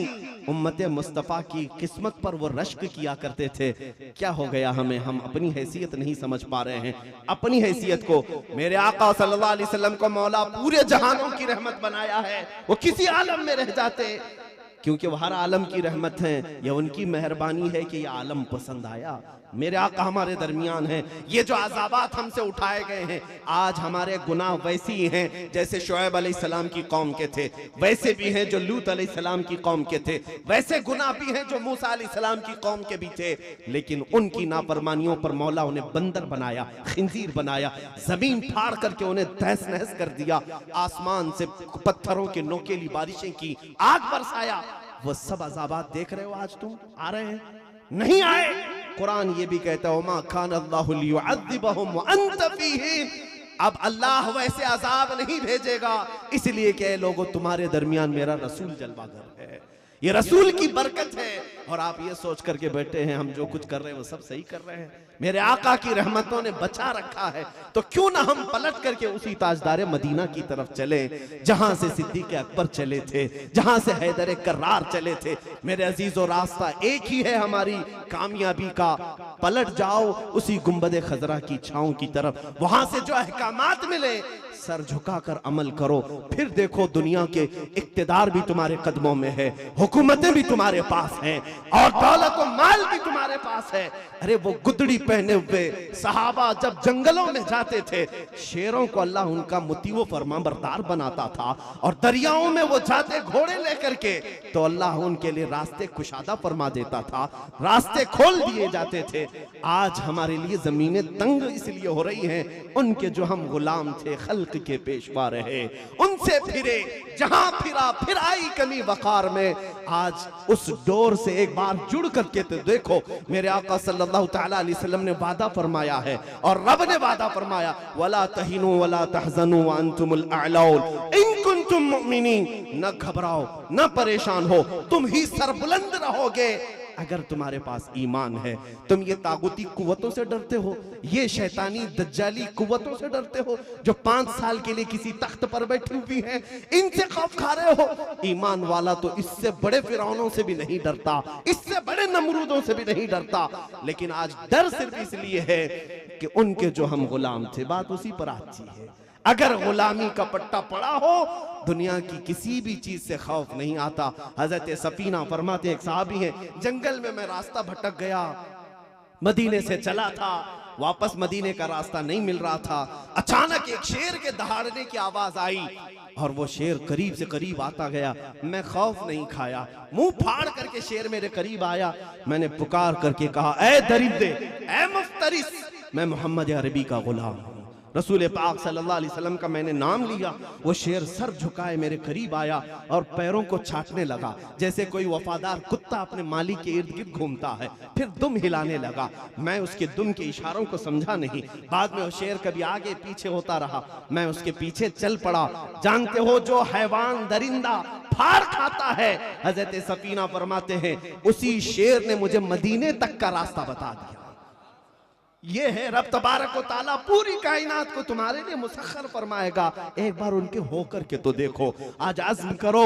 उम्मत मुस्तफ़ा की किस्मत पर वो रश्क किया करते थे। क्या हो गया हमें? हम अपनी हैसियत नहीं समझ पा रहे हैं। अपनी हैसियत को मेरे आका सल्लल्लाहु अलैहि वसल्लम को मौला पूरे जहानों की रहमत बनाया है। वो किसी आलम में रह जाते, क्योंकि वो हर आलम की रहमत है। ये उनकी मेहरबानी है कि ये आलम पसंद आया। मेरे आका हमारे दरमियान हैं। ये जो अज़ाबात हमसे उठाए गए हैं, आज हमारे गुनाह वैसे ही हैं जैसे शुएब अलैहिस्सलाम की कौम के थे, वैसे भी हैं जो लूत अलैहिस्सलाम की कौम के थे, वैसे गुनाह भी हैं जो मूसा अलैहिस्सलाम की कौम के भी थे। लेकिन उनकी नाफरमानियों पर मौला उन्हें बंदर बनाया, खिंजीर बनाया, जमीन फाड़ करके उन्हें तहस नहस कर दिया, आसमान से पत्थरों के नोकेली बारिशें की, आग बरसाया। वो सब अजाबात देख रहे हो आज तुम आ रहे हैं, नहीं आए। कुरान ये भी कहता है वमा खान अल्लाहु लियुअद्दिबहुम व अंत फीहिम, अब अल्लाह वैसे अजाब नहीं भेजेगा इसलिए कि लोगों तुम्हारे दरमियान मेरा रसूल जलवागर है, ये रसूल की बरकत है। और आप ये सोच करके बैठे हैं हम जो कुछ कर रहे हैं वो सब सही कर रहे हैं, मेरे आका की रहमतों ने बचा रखा है, तो क्यों ना हम पलट करके उसी ताजदार मदीना की तरफ चले जहां से सिद्दीक अकबर चले थे, जहां से हैदर कर्रार चले थे। मेरे अजीजों, रास्ता एक ही है हमारी कामयाबी का, पलट जाओ उसी गुंबद खजरा की छांव की तरफ, वहां से जो अहकामात मिले सर झुकाकर अमल करो, फिर देखो दुनिया के इक्तिदार भी तुम्हारे कदमों में है, हुकूमतें भी तुम्हारे पास हैं और दौलत और माल भी तुम्हारे पास है। अरे वो गुदड़ी पहने हुए सहाबा जब जंगलों में जाते थे, शेरों को अल्लाह उनका मुतीव फरमाबरदार बनाता था, और दरियाओं में वो जाते घोड़े लेकर के तो अल्लाह उनके लिए रास्ते कुशादा फरमा देता था, रास्ते खोल दिए जाते थे। आज हमारे लिए जमीनें तंग इसलिए हो रही हैं, उनके जो हम गुलाम थे, खल्क के पेशवा रहे, उनसे फिरे, जहां फिरा फिर आई कमी वकार में। आज उस डोर से एक बार जुड़ करके तो देखो, मेरे आका सल्लल्लाहु तआला अलैहि वसल्लम ने वादा फरमाया है और रब ने वादा फरमाया वला तहिनु वला तहजनु व अंतुमुल अअलौन इन कुंतुम मुमिनीन, न घबराओ न परेशान हो, तुम ही सरबुलंद रहोगे अगर तुम्हारे पास ईमान है। तुम ये तागुती कुव्वतों से डरते हो, ये शैतानी दज्जाली कुव्वतों से डरते हो जो 5 साल के लिए किसी तख्त पर बैठी हुई हैं, इनसे खौफ खा रहे हो। ईमान वाला तो इससे बड़े फिरौनों से भी नहीं डरता, इससे बड़े नमरूदों से भी नहीं डरता, लेकिन आज डर सिर्फ इसलिए है कि उनके जो हम गुलाम थे, बात उसी पर आती है। अगर गुलामी का पट्टा पड़ा हो दुनिया की किसी भी चीज से खौफ नहीं आता। हजरत सफीना फरमाते एक साहबी हैं, जंगल में मैं रास्ता भटक गया, मदीने से चला था, वापस मदीने का रास्ता नहीं मिल रहा था, अचानक एक शेर के दहाड़ने की आवाज आई और वो शेर करीब से करीब आता गया। मैं खौफ नहीं खाया, मुंह फाड़ करके शेर मेरे करीब आया, मैंने पुकार करके कहा ऐ दरिंदे, ऐ मुफ्तरिस, मैं मोहम्मद अरबी का गुलाम हूं। रसूल पाक सल्लल्लाहु अलैहि वसल्लम का मैंने नाम लिया, वो शेर सर झुकाए मेरे करीब आया और पैरों को छाटने लगा, जैसे कोई वफादार कुत्ता अपने मालिक के इर्द गिर्द घूमता है, फिर दुम हिलाने लगा। मैं उसके दुम के इशारों को समझा नहीं, बाद में वो शेर कभी आगे पीछे होता रहा, मैं उसके पीछे चल पड़ा। जानते हो जो हैवान दरिंदा फाड़ खाता है, हजरत सफीना फरमाते हैं उसी शेर ने मुझे मदीने तक का रास्ता बता दिया। ये है रब तबारक व ताला पूरी कायनात को तुम्हारे लिए मुसख्खर फरमाएगा, एक बार उनके होकर के तो देखो। आज अज़्म करो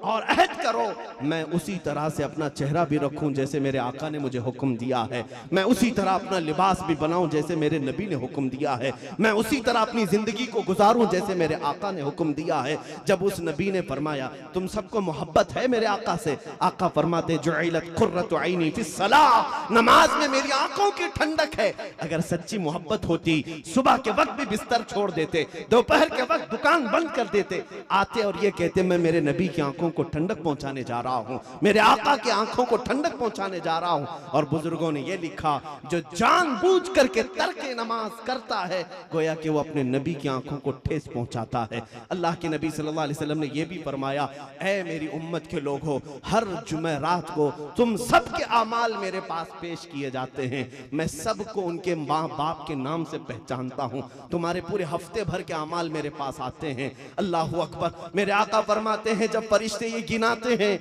और अहद करो, मैं उसी तरह से अपना चेहरा भी रखूं जैसे मेरे आका ने मुझे हुक्म दिया है, मैं उसी तरह अपना लिबास भी बनाऊं जैसे मेरे नबी ने हुक्म दिया है, मैं उसी तरह अपनी जिंदगी को गुजारूं जैसे मेरे आका ने हुक्म दिया है। जब उस नबी ने फरमाया तुम सबको मोहब्बत है मेरे आका से, आका फरमाते जुइलत कुर्रतु ऐनी फिस्सलाह, नमाज में मेरी आंखों की ठंडक है। अगर सच्ची मोहब्बत होती सुबह के वक्त भी बिस्तर छोड़ देते, दोपहर के वक्त दुकान बंद कर देते, आते और ये कहते मैं मेरे नबी की आंखों को ठंडक पहुंचाने जा रहा हूं, मेरे आका की आंखों को ठंडक पहुंचाने जा रहा हूं। और बुजुर्गों ने ये लिखा जो जानबूझ करके तर्के नमाज करता है गोया कि वो अपने नबी की आंखों को ठेस पहुंचाता है। अल्लाह के नबी सल्लल्लाहु अलैहि वसल्लम ने यह भी फरमाया ऐ मेरी उम्मत के लोगों, हर जुमे रात को तुम सबके आमाल मेरे पास पेश किए जाते हैं, मैं सबको उनके माँ बाप के नाम से पहचानता हूँ, तुम्हारे पूरे हफ्ते भर के अमाल मेरे पास आते हैं। अल्लाहु अकबर। मेरे आका फरमाते हैं जब फरिश्ते ये गिनाते हैं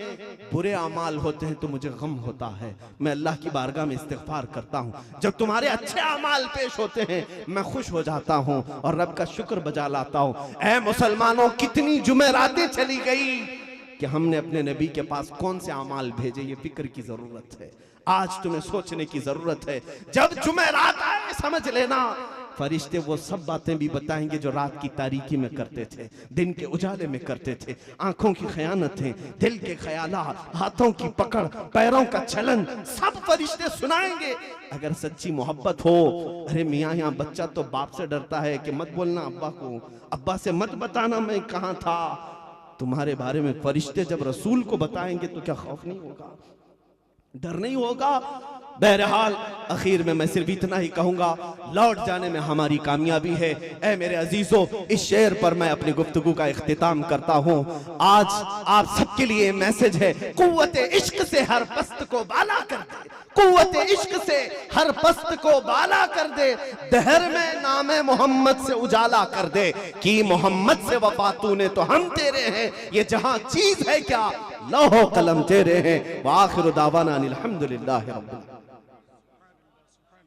बुरे अमाल होते हैं तो मुझे गम होता है, मैं अल्लाह की बारगाह में इस्तिग़फ़ार करता हूँ। जब तुम्हारे अच्छे अमाल पेश होते हैं मैं खुश हो जाता हूँ और रब का शुक्र बजा लाता हूँ। ऐ मुसलमानों, कितनी जुमेरातें चली गई कि हमने अपने नबी के पास कौन से अमाल भेजे, ये फिक्र की जरूरत है। आज तुम्हें सोचने की जरूरत है। जब जुमेरात आए समझ लेना फरिश्ते वो सब बातें भी बताएंगे जो रात की तारीकी में करते थे, दिन के उजाले में करते थे। आंखों की खयानतें, दिल के ख्यालात, हाथों की पकड़, पैरों का चलन, सब फरिश्ते सुनाएंगे। अगर सच्ची मोहब्बत हो, अरे मियाँ यहाँ बच्चा तो बाप से डरता है कि मत बोलना अब्बा को, अब्बा से मत बताना मैं कहाँ था। तुम्हारे बारे में फरिश्ते जब रसूल को बताएंगे तो क्या खौफ नहीं होगा, डर नहीं होगा? बहरहाल आखिर में मैं सिर्फ इतना ही कहूंगा, लौट जाने में हमारी कामयाबी है। ऐ मेरे अजीजों, इस शेर पर मैं अपनी गुफ्तगू का इख्तिताम करता हूं। आज आप सबके लिए मैसेज है, कुव्वते इश्क से हर पस्त को बाला कर दे, कुव्वते इश्क से हर पस्त को बाला कर दे, दहर में नामे मोहम्मद से उजाला कर दे, कि मोहम्मद से वफा तूने तो हम तेरे हैं, ये जहां चीज है क्या लौह कलम तेरे हैं। व आखिर दावाना अनिल हम्दुलिल्लाहि रब्बिल